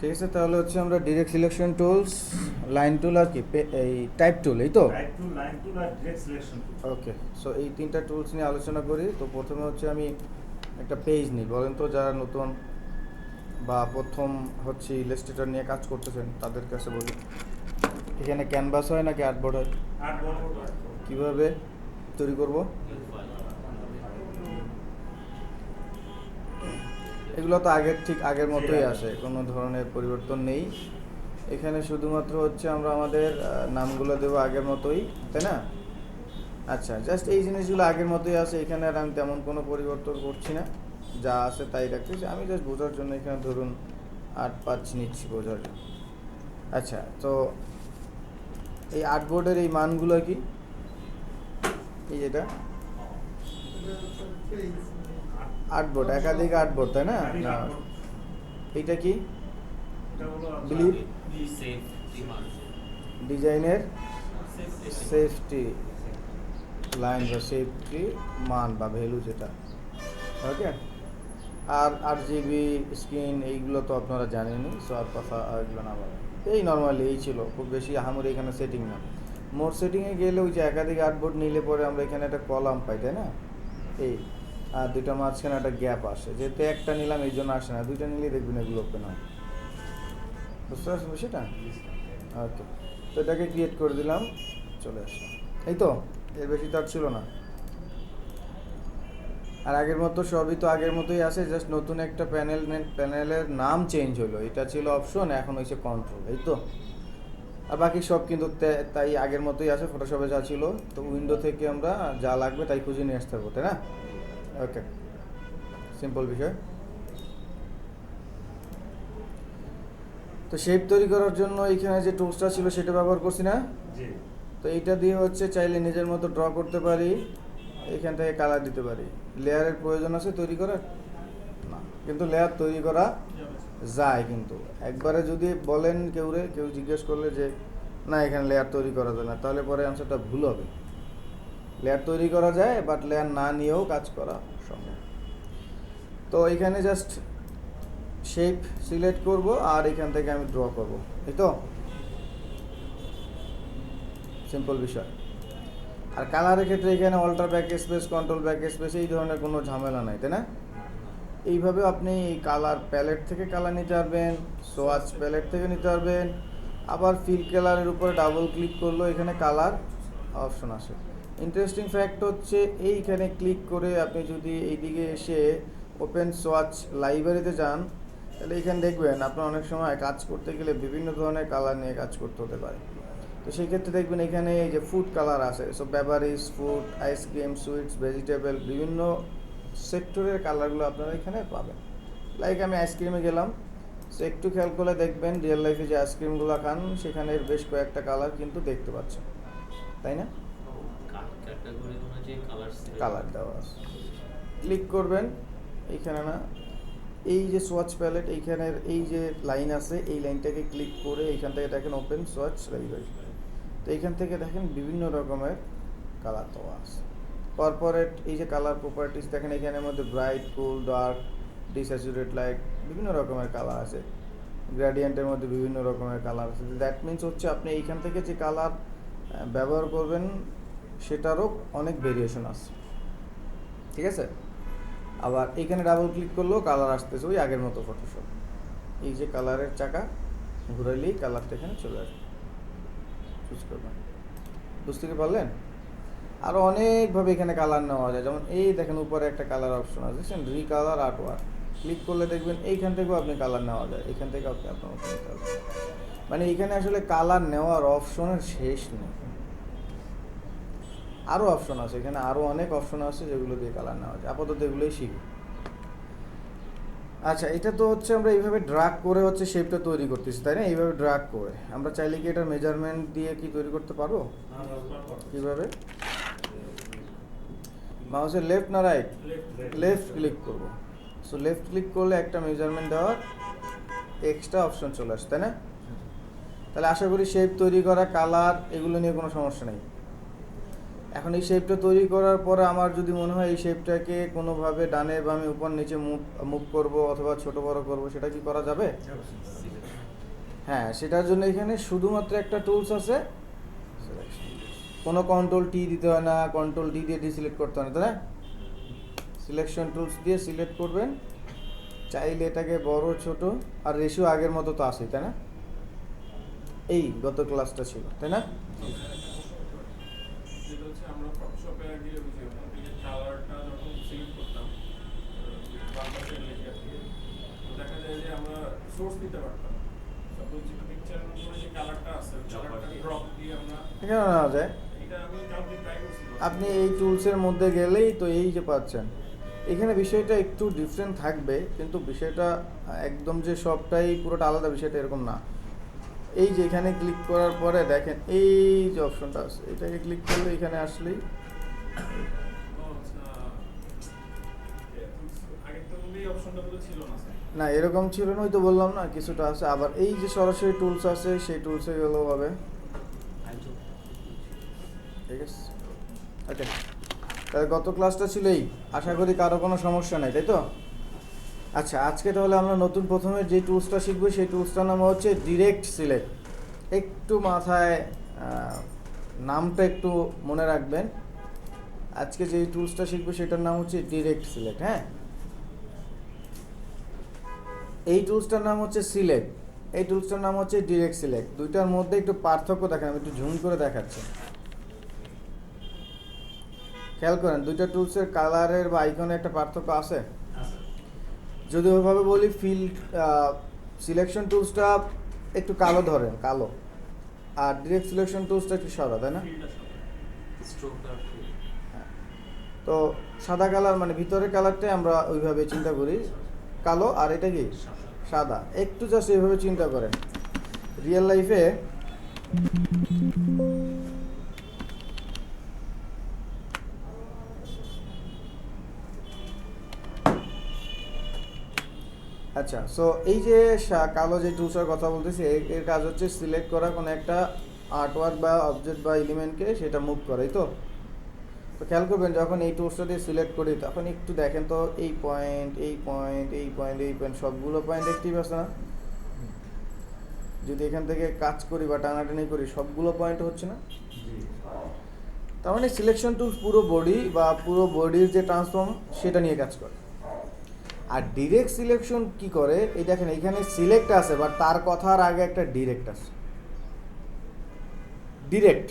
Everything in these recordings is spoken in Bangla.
ঠিক আছে, তাহলে হচ্ছে আমরা direct selection tools, line tool আর কি এই টাইপ টুল, এই তো টাইপ টুল, লাইন টুল আর direct selection tool. Okay. So এই তিনটা টুলস নিয়ে আলোচনা করি। তো প্রথমে হচ্ছে আমি একটা পেজ নিই, বলেন তো যারা নতুন বা প্রথম হচ্ছে ইলাস্ট্রেটর নিয়ে কাজ করতেছেন তাদের কাছে বলি, এখানে ক্যানভাস হয় নাকি আর্টবোর্ড হয়? আর্টবোর্ড। কীভাবে তৈরি করব? এগুলো তো ঠিক আগের মতোই আসে, কোনো ধরনের পরিবর্তন নেই। এখানে শুধুমাত্র হচ্ছে আমরা আমাদের নামগুলো দেবো আগের মতোই, তাই না? আচ্ছা, জাস্ট এই জিনিসগুলো আগের মতোই আছে, এখানে আর আমি তেমন কোনো পরিবর্তন করছি না, যা আছে তাই রাখতেছি। আমি জাস্ট বোঝার জন্য এখানে ধরুন 8-5 নিচ্ছি বোঝার জন্য। আচ্ছা, তো এই আর্টবোর্ডের এই মানগুলো কি? এই যেটা আর্টবোর্ড, একাধিক আর্টবোর্ড, তাই না? না, এইটা কি? বিলিভ ডিজাইনের সেফটি লাইন বা সেফটি মান বা ভ্যালু যেটা, ওকে। আর 8 GB স্ক্রিন, এইগুলো তো আপনারা জানেনই, সো আর কথা এগুলো না বলে। এই নর্মালি এই ছিল, খুব বেশি আহামরি এখানে সেটিং না। মোর সেটিংয়ে গেলে ওই যে একাধিক আর্টবোর্ড নিলে পরে আমরা এখানে একটা কলাম পাই, তাই না? এই আর দুইটা মাঝখানে একটা গ্যাপ আসে, যেহেতু একটা নিলাম এই জন্য আসে না, দুইটা নিলে দেখবেন এগুলো ওপেন হয়। বুঝতে পারছেন সেটা? ওকে, তো এটাকে ক্রিয়েট করে দিলাম, চলে আসলাম। এই তো, এর বেশি তো আর ছিল না। আর আগের মতো সবই তো আগের মতোই আছে, জাস্ট নতুন একটা প্যানেলের নাম চেঞ্জ হলো। এটা ছিল অপশন, এখন হয়েছে কন্ট্রোল, এই তো। আর বাকি সব কিন্তু তাই আগের মতোই আছে, ফটোশপে যা ছিল। তো উইন্ডো থেকে আমরা যা লাগবে তাই খুঁজে নিয়ে আসতে পারবো, তাই না? ওকে, সিম্পল বিষয়। তো শেপ তৈরি করার জন্য এখানে যে টুলসটা ছিল সেটা ব্যবহার করছি না? তো এইটা দিয়ে হচ্ছে চাইলে নিজের মতো ড্র করতে পারি, এইখান থেকে কালার দিতে পারি। লেয়ারের প্রয়োজন আছে তৈরি করার? না, কিন্তু লেয়ার তৈরি করা যায়। কিন্তু একবারে যদি বলেন কেউ জিজ্ঞেস করলে যে না এখানে লেয়ার তৈরি করা যায় না, তাহলে পরে অ্যান্সারটা ভুল হবে। লেয়ার তৈরি করা যায়, বাট লেয়ার না নিয়েও কাজ করা সম্ভব। তো এখানে জাস্ট শেপ সিলেক্ট করব আর এখান থেকে আমি ড্র করব, এই তো সিম্পল বিষয়। আর কালারের ক্ষেত্রে এখানে alter backspace, control backspace, এই ধরনের কোনো ঝামেলা নাই, তাই না? এইভাবে আপনি এই কালার প্যালেট থেকে কালার নিতে পারবেন, সোয়াচ প্যালেট থেকে নিতে পারবেন। আবার ফিল কালারের উপরে ডাবল ক্লিক করলেও এখানে কালার অপশন আসে। ইন্টারেস্টিং ফ্যাক্ট হচ্ছে এইখানে ক্লিক করে আপনি যদি এইদিকে এসে ওপেন সোয়াচ লাইব্রেরিতে যান, তাহলে এখানে দেখবেন আপনার অনেক সময় কাজ করতে গেলে বিভিন্ন ধরনের কালার নিয়ে কাজ করতে হতে পারে। তো সেই ক্ষেত্রে দেখবেন এখানে এই যে ফুড কালার আছে, so beverage, food, ice cream, sweets, vegetable, বিভিন্ন সেক্টরের কালারগুলো আপনারা এখানে পাবেন। লাইক আমি আইসক্রিমে গেলাম, সো একটু খেয়াল করলে দেখবেন রিয়েল লাইফে যে আইসক্রিমগুলো খান সেখানে বেশ কয়েকটা কালার কিন্তু দেখতে পাচ্ছেন, তাই না? কালার দেওয়া আছে, ক্লিক করবেন এইখানে, না এই যে সোয়াচ প্যালেট, এইখানের এই যে লাইন আছে, এই লাইনটাকে ক্লিক করে এইখান থেকে দেখেন ওপেন সোয়াচ লাইব্রেরি। তো এইখান থেকে দেখেন বিভিন্ন রকমের কালার দেওয়া আছে। কর্পোরেট এই যে কালার প্রপার্টিস দেখেন, এখানের মধ্যে ব্রাইট, কুল, ডার্ক, ডিস্যাচুরেট লাইট, বিভিন্ন রকমের কালার আছে। গ্রেডিয়েন্টের মধ্যে বিভিন্ন রকমের কালার আছে। দ্যাট মিনস হচ্ছে আপনি এইখান থেকে যে কালার ব্যবহার করবেন সেটারও অনেক ভেরিয়েশন আছে, ঠিক আছে? আবার এইখানে ডাবল ক্লিক করলেও কালার আসতেছে ওই আগের মতো ফটোশপ। এই যে কালারের চাকা ঘুরাইলেই কালারটা এখানে চলে আসবে, চুজ করবেন। বুঝতে কি পারলেন? আরও অনেকভাবে এখানে কালার নেওয়া যায়, যেমন এই দেখেন উপরে একটা কালার অপশন আছে, দেখছেন রিকালার আর্টওয়ার্ক, ক্লিক করলে দেখবেন এইখান থেকেও আপনি কালার নেওয়া যায়, এখান থেকে আপনি আপনার মতো নিতে পারবেন। মানে এখানে আসলে কালার নেওয়ার অপশনের শেষ নেই, আরও অপশন আছে এখানে, আরও অনেক অপশন আছে যেগুলো দিয়ে কালার নেওয়া যায়। আপাতত এগুলোই শিখি। আচ্ছা, এটা তো হচ্ছে আমরা এইভাবে ড্রাগ করে হচ্ছে শেপটা তৈরি করতেছি, তাই না? এইভাবে ড্রাগ করে আমরা চাইলে কি এটার মেজারমেন্ট দিয়ে কি তৈরি করতে পারবো? কীভাবে? মাউসের লেফট না রাইট? লেফট ক্লিক করব। সো লেফট ক্লিক করলে একটা মেজারমেন্ট দেওয়ার এক্সট্রা অপশন চলে আসে, তাই না? তাহলে আশা করি শেপ তৈরি করা, কালার, এগুলো নিয়ে কোনো সমস্যা নেই। এখন এই শেপটা তৈরি করার পরে আমার যদি মনে হয় এই শেপটাকে কোনোভাবে ডানে বামে উপর নিচে মুভ করব অথবা ছোট বড় করব, সেটা কি করা যাবে? হ্যাঁ, সেটার জন্য এখানে শুধুমাত্র একটা টুলস আছে, কোনো কন্ট্রোল টি দিতে হয় না, কন্ট্রোল ডি দিয়ে ডিসিলেক্ট করতে হয় না, তাই না? সিলেকশন টুলস দিয়ে সিলেক্ট করবেন, চাইলে এটাকে বড় ছোট, আর রেশিও আগের মতো তো আসে, তাই না? এই গত ক্লাসটা ছিল, তাই না? যেটা হচ্ছে আমরা ফটোশপে আগে কালারটা যখন সিলেক্ট করতাম বাংলাদেশের লেখা তো দেখা যায় যে আমরা সোর্স দিতে পারতাম। সাপোজ যেটা পিকচারের উপরে যে কালারটা আছে কালারটা ড্রপ দিয়ে আমরা এখানে নেওয়া যায়। এটা আমি কাউকে ট্রাই করছি। আপনি এই টুলসের মধ্যে গেলেই তো এই যে পাচ্ছেন। এখানে বিষয়টা একটু ডিফারেন্ট থাকবে, কিন্তু বিষয়টা একদম যে সবটাই পুরোটা আলাদা বিষয়টা এরকম না। এই যে এখানে ক্লিক করার পরে দেখেন এই যে অপশনটা আছে, এটাকে ক্লিক করলে এখানে আসলেই আগের তো এই অপশনটা তো ছিল না স্যার। না, এরকম ছিল না, ওই তো বললাম না কিছুটা আছে। আবার এই যে সরাসরি টুলস আছে সেই টুলসে গেলেও হবে। ঠিক আছে, ওকে। তাহলে গত ক্লাসটা ছিল এই, আশা করি কারো কোনো সমস্যা নাই, তাই তো? আচ্ছা, আজকে তাহলে আমরা নতুন প্রথমে যে টুলসটা শিখবো সেই টুলসটার নাম হচ্ছে ডিরেক্ট সিলেক্ট। একটু মাথায় নামটা একটু মনে রাখবেন। আজকে যে টুলসটা শিখবো সেটার নাম হচ্ছে ডিরেক্ট সিলেক্ট। হ্যাঁ, এই টুলসটার নাম হচ্ছে সিলেক্ট, এই টুলসটার নাম হচ্ছে ডিরেক্ট সিলেক্ট। দুইটার মধ্যে একটু পার্থক্য দেখেন, আমি একটু জুম করে দেখাচ্ছি। খেয়াল করেন দুইটা টুলসের কালারের বা আইকনে একটা পার্থক্য আছে। যদি ওইভাবে বলি, ফিল্ড সিলেকশন টুলসটা একটু কালো ধরেন, কালো, আর ডিরেক্ট সিলেকশন টুলসটা একটু সাদা, তাই না? তো সাদা কালার মানে ভিতরের কালারটাই আমরা ওইভাবে চিন্তা করি কালো, আর এটা কি সাদা। একটু জাস্ট এইভাবে চিন্তা করেন রিয়েল লাইফে। আচ্ছা, সো এই যে কালো যে টুলসের কথা বলতেছি, এর কাজ হচ্ছে সিলেক্ট করা কোনো একটা আর্টওয়ার্ক বা অবজেক্ট বা এলিমেন্টকে, সেটা মুভ করে। তো খেয়াল করবেন যখন এই টুলসটা দিয়ে সিলেক্ট করি তখন একটু দেখেন তো এই পয়েন্ট, এই পয়েন্ট, এই পয়েন্ট, এই পয়েন্ট, সবগুলো পয়েন্ট অ্যাক্টিভ আছে না? যদি এখান থেকে কাজ করি বা টানাটানি করি সবগুলো পয়েন্ট হচ্ছে না? তার মানে সিলেকশন টুলস পুরো বডি বা পুরো বডির যে ট্রান্সফর্ম সেটা নিয়ে কাজ করে। আর ডিরেক্ট সিলেকশন কি করে, এই দেখেন এখানে সিলেক্ট আছে বাট তার কথার আগে একটা ডিরেক্ট আছে, ডিরেক্ট।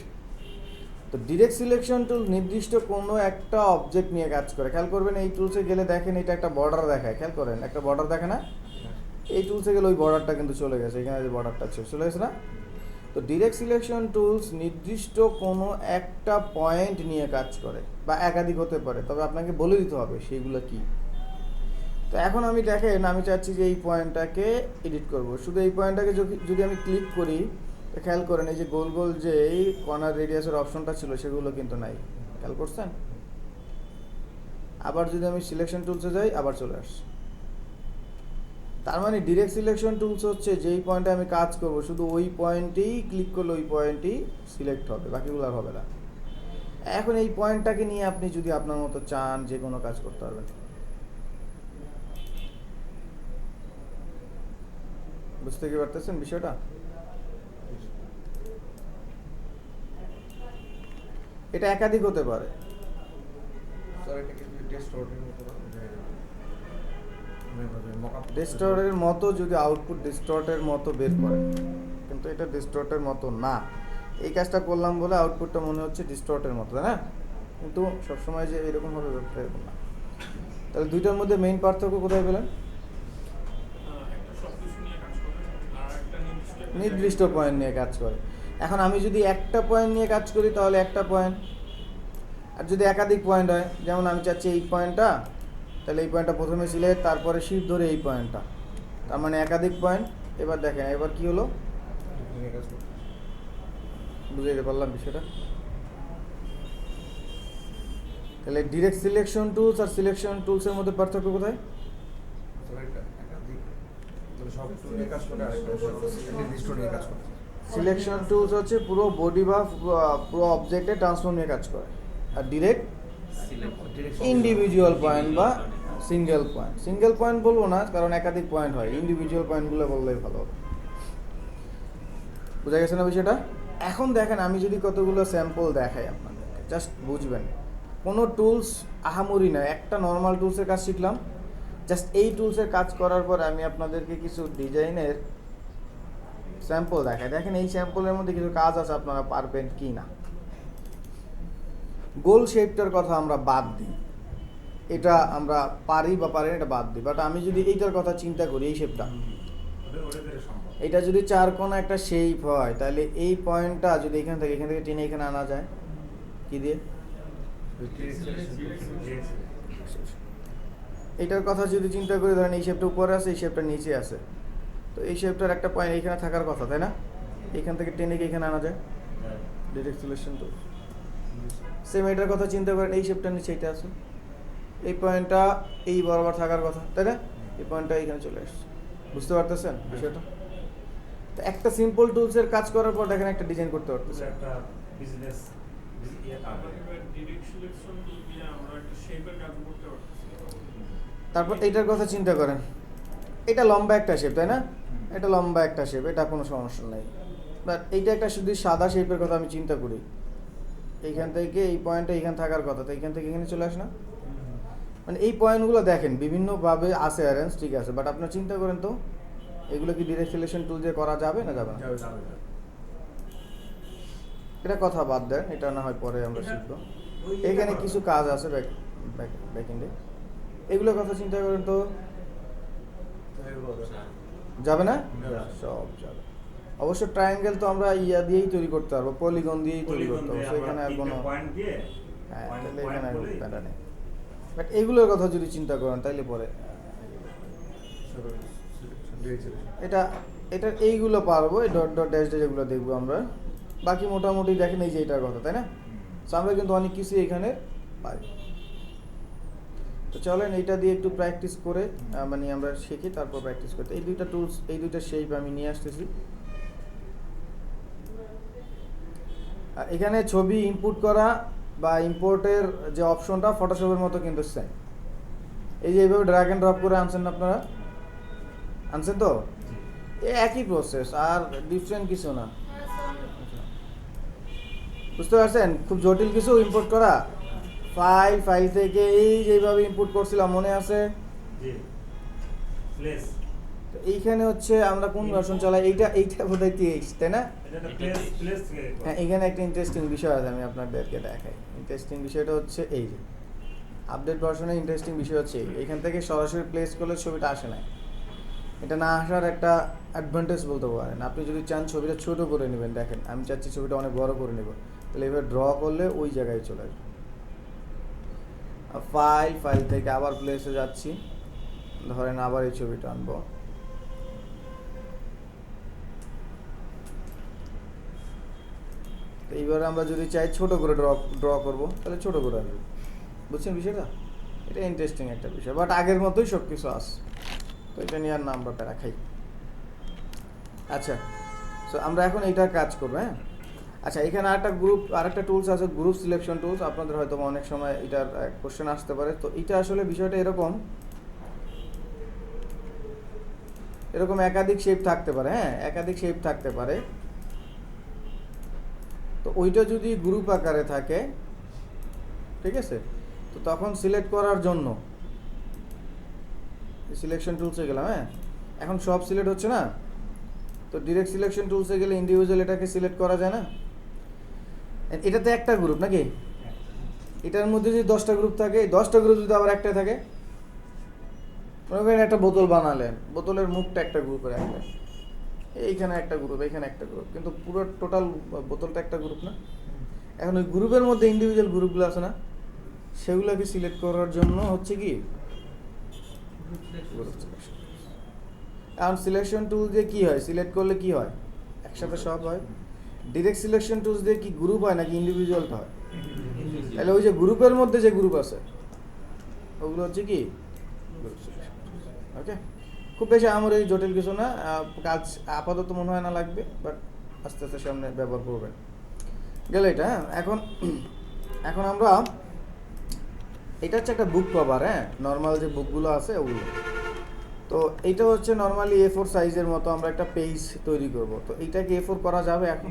তো ডিরেক্ট সিলেকশন টুল নির্দিষ্ট কোনো একটা অবজেক্ট নিয়ে কাজ করে। খেয়াল করবেন এই টুলসে গেলে দেখেন এটা একটা বর্ডার দেখায়, খেয়াল করেন একটা বর্ডার দেখে না? এই টুলসে গেলে ওই বর্ডারটা কিন্তু চলে গেছে, এখানে যে বর্ডারটা চলে গেছে না? তো ডিরেক্ট সিলেকশন টুলস নির্দিষ্ট কোনো একটা পয়েন্ট নিয়ে কাজ করে, বা একাধিক হতে পারে, তবে আপনাকে বলে দিতে হবে সেইগুলো কি। তো এখন আমি দেখেন আমি চাচ্ছি যে এই পয়েন্টটাকে এডিট করব। শুধু এই পয়েন্টটাকে যদি আমি ক্লিক করি, খেয়াল করেন এই যে গোল গোল যে এই কর্নার রেডিয়াসের অপশনটা ছিল সেগুলো কিন্তু নাই, খেয়াল করছেন? আবার যদি আমি সিলেকশন টুলসে যাই আবার চলে আসছে। তার মানে ডিরেক্ট সিলেকশন টুলস হচ্ছে যেই পয়েন্টে আমি কাজ করব শুধু ওই পয়েন্টেই ক্লিক করলে ওই পয়েন্টই সিলেক্ট হবে, বাকিগুলো আর হবে না। এখন এই পয়েন্টটাকে নিয়ে আপনি যদি আপনার মতো চান যে কোনো কাজ করতে পারবেন। বুঝতে কি পারতেছেন বিষয়টা? এটা একাধিক হতে পারে। ডিস্টর্টের মতো যদি আউটপুট ডিস্টর্টের মতো বের করে, কিন্তু এটা ডিস্টর্টের মতো না। এই কাজটা করলাম বলে আউটপুটটা মনে হচ্ছে ডিস্টর্টের মতো, তাই না? কিন্তু সবসময় যে এরকম হবে ব্যাপারটা এরকম না। তাহলে দুইটার মধ্যে মেইন পার্থক্য কোথায় পেলেন? নির্দিষ্ট পয়েন্ট নিয়ে কাজ করে। এখন আমি যদি একটা পয়েন্ট নিয়ে কাজ করি তাহলে একটা পয়েন্ট, আর যদি একাধিক পয়েন্ট হয়, যেমন আমি চাচ্ছি এই পয়েন্টটা, তাহলে এই পয়েন্টটা প্রথমে সিলেক্ট, তারপরে শিফট ধরে এই পয়েন্টটা, তার মানে একাধিক পয়েন্ট। এবার দেখেন এবার কি হলো, বুঝতে পারলাম বিষয়টা? তাহলে ডিরেক্ট সিলেকশন টুলস আর সিলেকশন টুলসের মধ্যে পার্থক্য কোথায়? সিলেকশন টুলস হচ্ছে পুরো বডি বা পুরো অবজেক্টে ট্রান্সফর্ম নিয়ে কাজ করে, আর ডিরেক্ট ইন্ডিভিজুয়াল পয়েন্ট বা সিঙ্গেল পয়েন্ট বলবো না, কারণ একাধিক পয়েন্ট হয়, ইন্ডিভিজুয়াল পয়েন্টগুলো বললেই ভালো হবে। বোঝা গেছে না বিষয়টা? এখন দেখেন আমি যদি কতগুলো স্যাম্পল দেখাই আপনাদেরকে, জাস্ট বুঝবেন। কোনো টুলস আহামরি নয়, একটা নর্মাল টুলসের কাজ শিখলাম, জাস্ট এই টুলসের কাজ করার পর আমি আপনাদেরকে কিছু ডিজাইনের স্যাম্পল দেখাই। দেখেন এই স্যাম্পলের মধ্যে কিছু কাজ আছে, আপনারা পারবেন কি না। গোল শেপটার কথা আমরা বাদ দিই, এটা আমরা পারি বা পারি না এটা বাদ দিই, বাট আমি যদি এইটার কথা চিন্তা করি, এই শেপটা, এটা যদি চার কোণা একটা শেপ হয়, তাহলে এই পয়েন্টটা যদি এখান থেকে টেনে এখানে আনা যায় কি দিয়ে? এটার কথা যদি চিন্তা করি, ধরেন এই শেপটা উপরে আছে, এই শেপটা নিচে আছে, তো এই শেপটার একটা পয়েন্ট এখানে থাকার কথা, তাই না? এখান থেকে টেনে এখানে আনা যায় ডিরেক্ট সিলেকশন টুল। সেম এটার কথা চিন্তা করেন, এই শেপটার নিচে এটা আছে, এই পয়েন্টটা এই বরাবর থাকার কথা, তাই না? এই পয়েন্টটা এখানে চলে আসছে। বুঝতে পারতেছেন বিষয়টা? তো একটা সিম্পল টুলসের কাজ করার পর দেখেন একটা ডিজাইন করতে পারতেছে। একটা বিজনেস ডিরেক্ট সিলেকশন টুল দিয়ে আমরা একটা শেপের কাজ করতে পারতেছি। তারপর এইটার কথা চিন্তা করেন, এটা লম্বা একটা শেপ, তাই না? এটা লম্বা একটা শেপ, এটা কোনো সমস্যা নাই। বাট এইটা একটা শুধু সাদা শেপের কথা আমি চিন্তা করি, এইখান থেকে এই পয়েন্টটা এইখানে থাকার কথা, তো এইখান থেকে এখানে চলে আস না? মানে এই পয়েন্টগুলো দেখেন বিভিন্নভাবে আছে অ্যারেঞ্জ, ঠিক আছে, বাট আপনার চিন্তা করেন তো এগুলো কি ডিরেক্ট সিলেকশন টুল দিয়ে করা যাবে না যাবে না? এটা কথা বাদ দেন, এটা না হয় পরে আমরা শিখবো। এখানে কিছু কাজ আছে ব্যাকএন্ডে, এগুলোর কথা চিন্তা করেন তো, যাবে না? সব যাবে। অবশ্য ট্রায়াঙ্গেল তো আমরা ইয়া দিয়েই তৈরি করতে পারবো, পলিগন দিয়েই তৈরি করতে পারবো, এখানে আর কোনো হ্যাঁ, তাহলে এখানে আর কোনো প্যারা নেই। বাট এগুলোর কথা যদি চিন্তা করেন তাইলে পরে এটা এটা এইগুলো পারবো, এই ডট ডট ড্যাশ ড্যাশ এগুলো দেখবো আমরা, বাকি মোটামুটি দেখেন এই যে এটার কথা, তাই না? সো আমরা কিন্তু অনেক কিছু এখানে পাই। তো চলেন এইটা দিয়ে একটু প্র্যাকটিস করে মানে আমরা শিখি, তারপর প্র্যাকটিস করতে এই দুইটা টুলস, এই দুইটা শেপ আমি নিয়ে আসতেছি। এখানে ছবি ইনপুট করা বা ইম্পোর্টের যে অপশনটা ফটোশপের মতো কিন্তু সেম। এই যে এইভাবে ড্র্যাগ এন্ড ড্রপ করে আনছেন না আপনারা, আনছেন তো? এই একই প্রসেস, আর ডিফারেন্ট কিছু না। বুঝতে পারছেন? খুব জটিল কিছু ইম্পোর্ট করা, ফাইল থেকে এই যেভাবে ইনপুট করছিলাম মনে আছে? তো এইখানে হচ্ছে আমরা কোন ভার্সন চালাই, এইটা বোধহয় 23, তাই না? হ্যাঁ, এখানে একটা ইন্টারেস্টিং বিষয় আছে, আমি আপনাদেরকে দেখাই। ইন্টারেস্টিং বিষয়টা হচ্ছে এই যে আপডেট ভার্সনে ইন্টারেস্টিং বিষয় হচ্ছে এইখান থেকে সরাসরি প্লেস করলে ছবিটা আসে না। এটা না আসার একটা অ্যাডভান্টেজ বলতে পারেন। আপনি যদি চান ছবিটা ছোট করে নেবেন, দেখেন আমি চাচ্ছি ছবিটা অনেক বড় করে নেব, তাহলে এবার ড্র করলে ওই জায়গায় চলে আসবে। ফাইল থেকে আবার প্লেসে যাচ্ছি, ধরেন আবার এই ছবিটা আনবো, তো এইবার আমরা যদি চাই ছোট করে ড্র করব, তাহলে ছোট করে আনবো। বুঝছেন বিষয়টা? এটা ইন্টারেস্টিং একটা বিষয়, বাট আগের মতোই সব কিছু আছে, তো এটা নিয়ে আর না আমরা প্যারা খাই। আচ্ছা, সো আমরা এখন এইটার কাজ করবো। হ্যাঁ, আচ্ছা, এখানে আরেকটা টুলস আছে, গ্রুপ সিলেকশন টুলস। আপনাদের হয়তো অনেক সময় এটার কোশ্চেন আসতে পারে। তো এটা আসলে বিষয়টা এরকম একাধিক শেপ থাকতে পারে। হ্যাঁ, একাধিক শেপ থাকতে পারে। তো ওইটা যদি গ্রুপ আকারে থাকে, ঠিক আছে, তো তখন সিলেক্ট করার জন্য সিলেকশন টুলসে গেলাম। হ্যাঁ, এখন সব সিলেক্ট হচ্ছে না, তো ডিরেক্ট সিলেকশন টুলসে গেলে ইন্ডিভিজুয়াল এটাকে সিলেক্ট করা যায় না। এটাতে একটা গ্রুপ নাকি, এটার মধ্যে যদি 10টা গ্রুপ থাকে, 10টা গ্রুপ যদি আবার একটাই থাকে, মনে করেন একটা বোতল বানালেন, বোতলের মুখটা একটা গ্রুপে রাখলেন, এইখানে একটা গ্রুপ, এইখানে একটা গ্রুপ, কিন্তু পুরো টোটাল বোতলটা একটা গ্রুপ না। এখন ওই গ্রুপের মধ্যে ইন্ডিভিজুয়াল গ্রুপগুলো আছে না, সেগুলোকে সিলেক্ট করার জন্য হচ্ছে কি গ্রুপ সিলেকশন। এখন সিলেকশন টুল দিয়ে কি হয়, সিলেক্ট করলে কি হয়, একসাথে সব হয়। ডিরেক্ট সিলেকশন টুলস দিয়ে কি গ্রুপ হয় নাকি ইন্ডিভিজুয়ালটা হয়? তাহলে ওই যে গ্রুপের মধ্যে যে গ্রুপ আছে ওগুলো হচ্ছে কি গ্রুপ সিলেকশন। ওকে, খুব বেশি আমার এই জটিল কিছু না, কাজ আপাতত মনে হয় না লাগবে, বাট আস্তে আস্তে সামনে ব্যবহার করবেন। গেল এটা। এখন এখন আমরা এটা হচ্ছে একটা বুক কভার, হ্যাঁ, নর্মাল যে বুকগুলো আছে ওগুলো। তো এইটা হচ্ছে নর্মালি A4 সাইজের মতো আমরা একটা পেজ তৈরি করব। তো এইটাকে A4 করা যাবে এখন?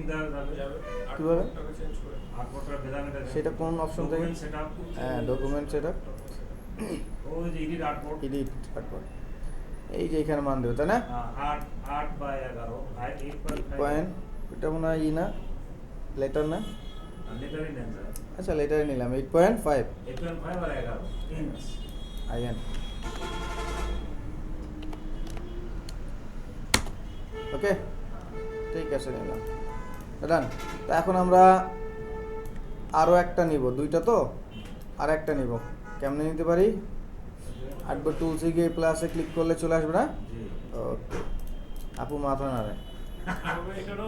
কিভাবে? চেঞ্জ করে সেটা কোন অপশন থেকে? হ্যাঁ, ডকুমেন্ট সেটআপ, এডিট আর্টবোর্ড, এই যে এখানে মান দেবে, তাই না? 8/11 পয়েন্ট, এটা মনে হয় ই না, লেটার না? আচ্ছা, লেটারই নিলাম 8.5 আর 11 ইঞ্চ। আইএন। ওকে, ঠিক আছে, নিলাম, ডান। তো এখন আমরা আরও একটা নিব, দুইটা তো, আর একটা নিব। কেমনে নিতে পারি? আর্টবোর্ড টুলসে গিয়ে প্লাসে ক্লিক করলে চলে আসবে না? জি। ওকে, আপু মাথা নাড়ে। এটারও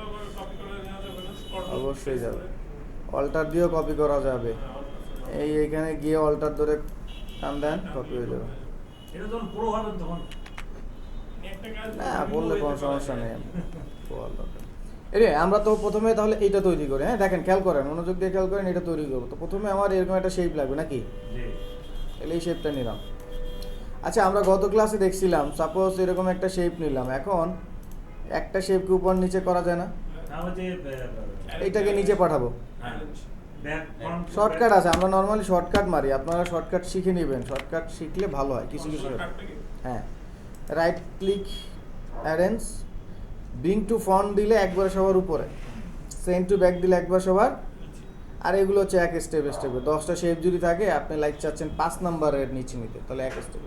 আবার কপি করে নেওয়া যাবে না? অবশ্যই যাবে, অল্টার দিয়েও কপি করা যাবে। এই এখানে গিয়ে অল্টার ধরে টান দেন, কপি হয়ে যাবে। এটা যখন পুরো হবে তখন একটা কাজ না, বললে কোনো সমস্যা নেই। এরে আমরা তো প্রথমে তাহলে এইটা তৈরি করি, হ্যাঁ, দেখেন, খেয়াল করেন, মনোযোগ দিয়ে খেয়াল করেন, এটা তৈরি করবো। তো প্রথমে আমার এরকম একটা শেপ লাগবে নাকি? জি। তাহলে এই শেপটা নিলাম। আচ্ছা, আমরা গত ক্লাসে দেখছিলাম, সাপোজ এরকম একটা শেপ নিলাম। এখন একটা শেপকে উপর নিচে করা যায় না? তাহলে যে এইটাকে নিচে পাঠাবো। ব্যাক ফ্রন্ট শর্টকাট আছে, আমরা নর্মালি শর্টকাট মারি, আপনারা শর্টকাট শিখে নেবেন। শর্টকাট শিখলে ভালো হয় কিছু কিছু। হ্যাঁ, right click, arrange, bring to front দিলে একবার সবার উপরে, সেন্ড টু ব্যাক দিলে একবার সবার, আর এগুলো হচ্ছে এক স্টেপে 10টা শেপ যদি থাকে, আপনি লাইক চাচ্ছেন 5 নাম্বারের নিচে নিতে, তাহলে এক স্টেপ।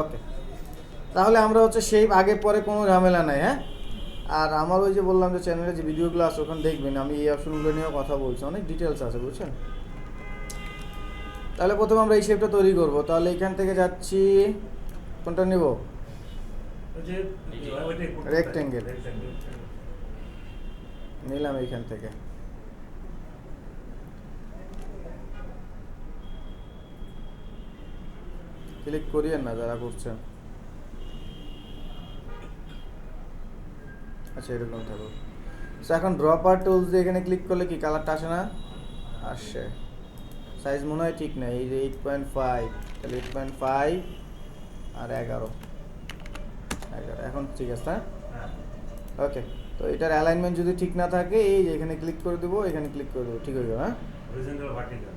ওকে, তাহলে আমরা হচ্ছে শেপ আগে পরে কোনো ঝামেলা নাই, হ্যাঁ। আর আমার ওই যে বললাম যে চ্যানেলে যে ভিডিওগুলো আছে ওখানে দেখবেন, আমি এই অপশনগুলো নিয়েও কথা বলছি, অনেক ডিটেলস আছে, বুঝছেন? তাহলে প্রথমে আমরা এই শেপটা তৈরি করব। তাহলে এখান থেকে যাচ্ছি, কোনটা নিব? যে ওইটাই Rectangle। নিলাম এইখান থেকে। ক্লিক করিয়েন না যারা করছেন। আচ্ছা, এরকম থাকুক। সো এখন ড্রপার টুলস দিয়ে এখানে ক্লিক করলে কি কালারটা আসে না? আসে। সাইজ মনে হয় ঠিক নাই, এই যে 8.5, তাহলে 8.5 আর 11 এখন ঠিক আছে, হ্যাঁ। হ্যাঁ। ওকে, তো এটার অ্যালাইনমেন্ট যদি ঠিক না থাকে, এই যে এখানে ক্লিক করে দেবো, এখানে ক্লিক করে দেবো, ঠিক হয়ে যাবে, হ্যাঁ। Horizontal vertical.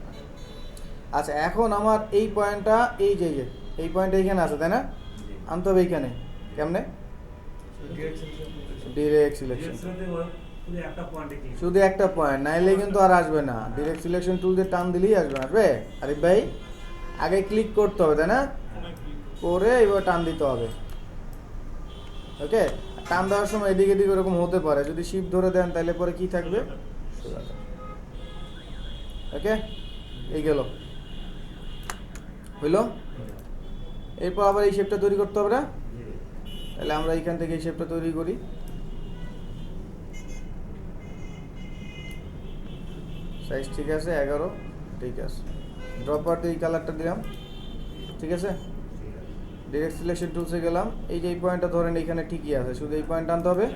আচ্ছা, এখন আমার এই পয়েন্টটা, এই যে এই পয়েন্টটা এইখানে আছে, তাই না? জি। আনতে হবে এইখানে। কেমনে? ডিরেক্ট সিলেকশন, শুধু একটা পয়েন্টে ক্লিক। শুধু একটা পয়েন্ট, নাইলে কিন্তু আর আসবে না। ডিরেক্ট সিলেকশন টুল দিয়ে টান দিলেই আসবে, আসবে? আরিফ ভাই, আগে ক্লিক করতে হবে, তাই না? করে এবার টান দিতে হবে। ওকে, টান দেওয়ার সময় এদিক এদিক ওরকম হতে পারে, যদি শিপ ধরে দেন তাহলে পরে কি থাকবে? ওকে, এই গেল, হইল। এরপর আবার এই শেপটা তৈরি করতে হবে না? জি। তাহলে আমরা এইখান থেকে এই শেপটা তৈরি করি। সাইজ ঠিক আছে, 11, ঠিক আছে। ড্রপার দিয়ে এই কালারটা দিলাম, ঠিক আছে। ডিরেক্ট সিলেকশন টুলসে গেলাম, এই যে এই পয়েন্টটা ধরেন এখানে ঠিকই আছে, শুধু এই পয়েন্ট আনতে হবে।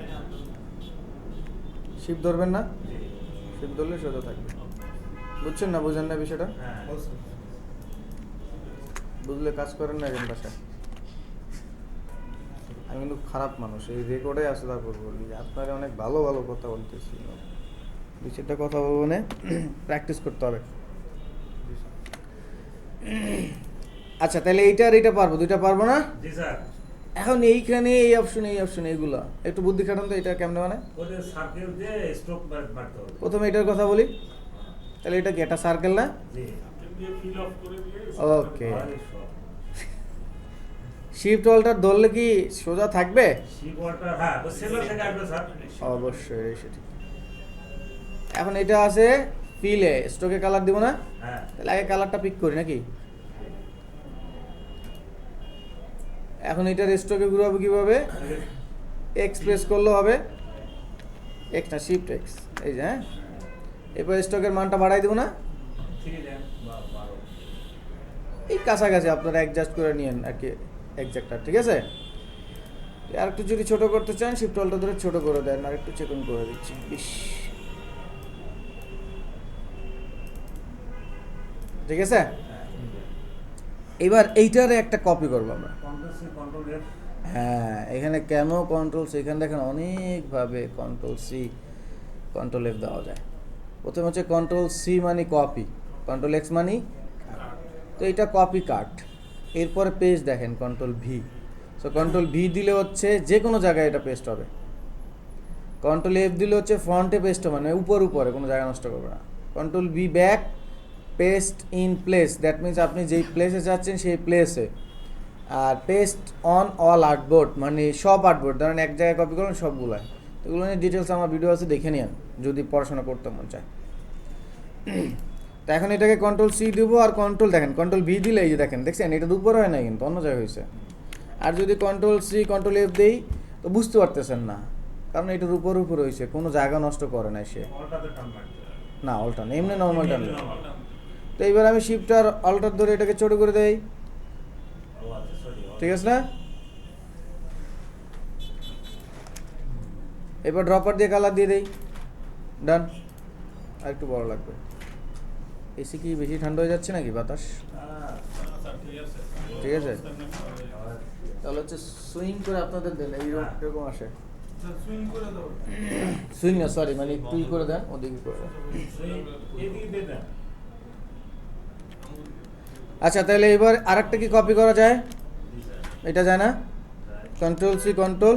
শিপ ধরবেন না, জি। শিপ ধরলে সোজা থাকবে। বুঝছেন না, বুঝেন না বিষয়টা? হ্যাঁ। বুঝলে কাজ করেন না এখন বাসায়। আমি কিন্তু খারাপ মানুষ, এই রেকর্ডে আসে, তারপর বলি আপনারা অনেক ভালো ভালো কথা বলতেছি, দুই চারটা কথা বলবো না, প্র্যাকটিস করতে হবে। আচ্ছা, তাহলে এইটা আর এইটা পারবো, দুইটা পারবো না? জি স্যার। এখন এইখানে এই অপশন এইগুলো একটু বুদ্ধি খাটান তো, এটা কেমনে মানে? ওদের সার্কেল দিয়ে স্ট্রোক মারতে হবে। প্রথমে এটার কথা বলি, তাহলে এটা কি একটা সার্কেল না? জি। দিয়ে ফিল অফ করে দিয়ে ওকে, শিফট অল্টার ধরলে কি সোজা থাকবে? শিপ ওয়াটার, হ্যাঁ, তো সেন্টার থেকে আসবে স্যার। অবশ্যই, সেটি। এখন এটা আছে ফিলে, স্ট্রোকে কালার দিব না? হ্যাঁ। তাহলে আগে কালারটা পিক করি নাকি? এখন এটার স্ট্রোকে ঘুরাবো কিভাবে? এক্স প্রেস করলেও হবে, এক্স না, শিফট এক্স, এই যে, হ্যাঁ। এরপর স্ট্রোকের মানটা বাড়াই দেবো না? ঠিক আছে, 12। এই কাছাকাছি আপনারা অ্যাডজাস্ট করে নিয়েন আর কি, এক্সাক্টটা, ঠিক আছে। আর একটু যদি ছোট করতে চান, শিফট অল্টা ধরে ছোট করে দেন, আর একটু চেকন করে দিচ্ছি, ঠিক আছে? এবার এইটারে একটা কপি করবো আমরা। Control C control F. হ্যাঁ, এখানে কেন কন্ট্রোল সি, এখানে দেখেন অনেকভাবে কন্ট্রোল সি কন্ট্রোল এফ দেওয়া যায়। প্রথমে হচ্ছে কন্ট্রোল সি মানে কপি, কন্ট্রোল এক্স মানে, তো এটা কপি কাট। এরপরে পেস্ট দেখেন control V. So control V দিলে হচ্ছে যে কোনো জায়গায় এটা পেস্ট হবে। কন্ট্রোল এফ দিলে হচ্ছে ফ্রন্টে পেস্ট হবে, মানে উপরে কোনো জায়গা নষ্ট করবে না। Control B back, paste in place, that means আপনি যেই প্লেসে যাচ্ছেন সেই প্লেসে। আর পেস্ট অন অল আর্টবোর্ড মানে সব আর্টবোর্ড, ধরেন এক জায়গায় কপি করলেন সবগুলো। এগুলো নিয়ে ডিটেলস আমার ভিডিও আছে, দেখে নিন যদি পড়াশোনা করতে মন চায়। তো এখন এটাকে কন্ট্রোল সি দেবো, আর কন্ট্রোল দেখেন কন্ট্রোল ভি দিলে এই যে দেখেন, দেখছেন এটার উপরে হয় না কিন্তু অন্য জায়গায় হয়েছে। আর যদি কন্ট্রোল সি কন্ট্রোল এফ দেই তো বুঝতে পারতেছেন না, কারণ এটার উপরে হয়েছে, কোনো জায়গা নষ্ট করে না সে। অলটাতে টার্ন মারতে হবে। না অল্টার না, এমনি নর্মাল টার্ন। normal turn। তো এইবার আমি শিফট আর অল্টার ধরে এটাকে ছোট করে দেই, ও আচ্ছা, সরি। ঠিক আছে না? এবার ড্রপার দিয়ে কালার দিয়ে দেই, ডান। আর একটু বড় লাগবে। এসি কি বেশি ঠান্ডা হয়ে যাচ্ছে নাকি বাতাস? স্যার ঠিক আছে। ঠিক আছে। তাহলে হচ্ছে সুইং করে আপনাদের দেন, এইরকম আসে। স্যার সুইং করে দাও। সুইং না, সরি, মানে একটু ই করে দেন, ওদিকে করে দেন। এদিকে দিয়ে দেন। আচ্ছা, তাহলে এবার আরেকটা কি কপি করা যায়? এটা যায় না? কন্ট্রোল সি কন্ট্রোল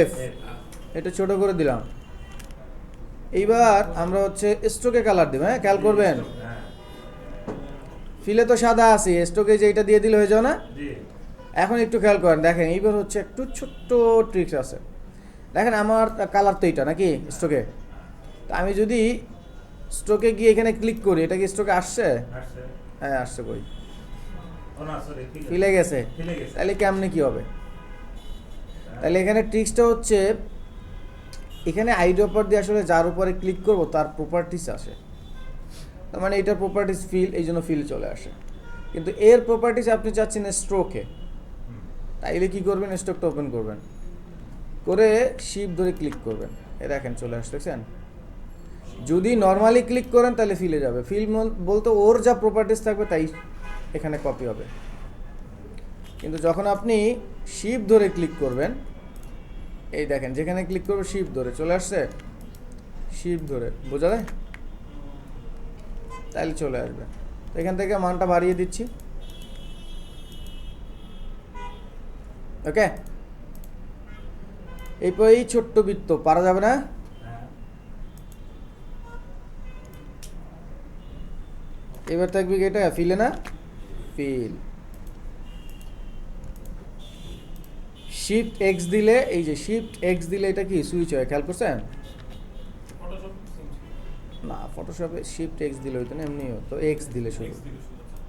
এফ, এটা ছোট করে দিলাম। এইবার আমরা হচ্ছে স্ট্রোকে কালার দেব। হ্যাঁ, খেয়াল করবেন, হ্যাঁ, ফিলে তো সাদা আছে, স্ট্রোকে যে এটা দিয়ে দিলে হয়ে যাও না? জি। এখন একটু খেয়াল করেন, দেখেন এইবার হচ্ছে একটু ছোট্ট ট্রিক্স আছে। দেখেন আমার কালার তো এইটা নাকি স্ট্রোকে, তো আমি যদি স্ট্রোকে গিয়ে এখানে ক্লিক করি, এটা কি স্ট্রোকে আসছে? আসছে। হ্যাঁ আসছে, কই ও না, সরি, ঠিক আছে। ফিলে গেছে। ফিলে গেছে। তাহলে কেমনে কি হবে? তাহলে এখানে ট্রিক্সটা হচ্ছে, এখানে আইড্রপার দিয়ে আসলে যার উপরে ক্লিক করব তার প্রপার্টিস আসে, তার মানে এটার প্রপার্টিস ফিল, এই জন্য ফিল চলে আসে। কিন্তু এর প্রপার্টিস আপনি চাচ্ছেন স্ট্রোকে, হুম। তাইলে কি করবেন, স্ট্রোকটা ওপেন করবেন, করে শিপ ধরে ক্লিক করবেন, এ দেখেন চলে আসছে, দেখছেন? যদি নর্মালি ক্লিক করেন তাহলে ফিলে যাবে। ফিল বলতে ওর যা প্রপার্টিস থাকবে তাই এখানে কপি হবে। কিন্তু যখন আপনি শিপ ধরে ক্লিক করবেন, এই দেখেন যেখানে ক্লিক করবে শিপ ধরে চলে আসছে, শিপ ধরে, বোঝা যায়? তাহলে চলে আসবে। তো এখান থেকে মানটা বাড়িয়ে দিচ্ছি, ওকে? এই ছোট্ট বৃত্ত পারা যাবে না? হ্যাঁ। এবার থাকবে কি এটা ফিলে না, ফিল। শিফট এক্স দিলে, এই যে শিফট এক্স দিলে এটা কি সুইচ হয়, খেয়াল করছেন? ফটোশপ সিম না, ফটোশপে শিফট এক্স দিলে হইতো না, এমনি হতো এক্স দিলে শুরু, এক্স দিকে শুরু আছে।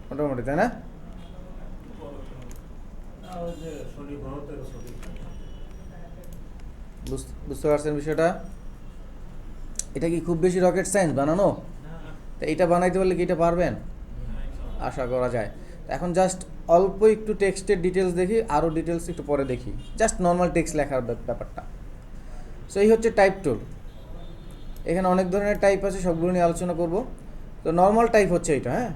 মোটামুটি, তাই না? না, ওই যে শনি গ্রহতে সঠিক থাকে। বুঝতে পারছেন বিষয়টা? এটা কি খুব বেশি রকেট সায়েন্স বানানো? তা এটা বানাইতে পারলে কি এটা পারবেন? আশা করা যায়। এখন জাস্ট অল্প একটু টেক্সটের ডিটেলস দেখি, আরও ডিটেলস একটু পরে দেখি, জাস্ট নর্মাল টেক্সট লেখার ব্যাপারটা। সো এই হচ্ছে টাইপ টুল। এখানে অনেক ধরনের টাইপ আছে, সবগুলো নিয়ে আলোচনা করব। তো নর্মাল টাইপ হচ্ছে এইটা, হ্যাঁ,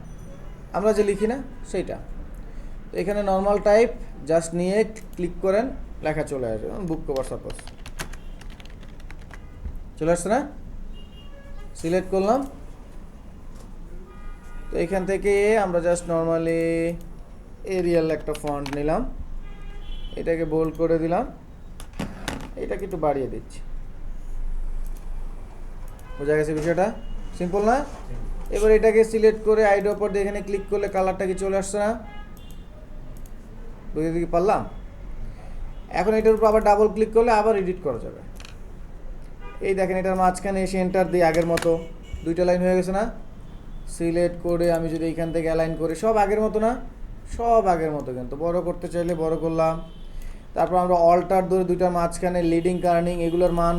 আমরা যে লিখি না সেইটা। তো এখানে নর্মাল টাইপ জাস্ট নিয়ে ক্লিক করেন, লেখা চলে আসবে। বুক কভার সাপোজ চলে আসছে না? সিলেক্ট করলাম। তো এখান থেকে আমরা জাস্ট নর্মালি এরিয়াল একটা ফন্ট নিলাম, এটাকে বোল্ড করে দিলাম, এটাকে একটু বাড়িয়ে দিচ্ছি। বোঝা গেছে বিষয়টা? সিম্পল না? এবার এটাকে সিলেক্ট করে আইড্রপার দিয়ে এখানে ক্লিক করলে কালারটা কি চলে আসছে না? বুঝতে কি পারলাম? এখন এটার উপর আবার ডাবল ক্লিক করলে আবার এডিট করা যাবে। এই দেখেন এটার মাঝখানে এসে এন্টার দিই, আগের মতো দুইটা লাইন হয়ে গেছে না? সিলেক্ট করে আমি যদি এইখান থেকে অ্যালাইন করি, সব আগের মতো না? সব আগের মতো, কিন্তু বড় করতে চাইলে বড় করলাম। তারপর আমরা অল্টার ধরে দুইটার মাঝখানে লিডিং টার্নিং এগুলোর মান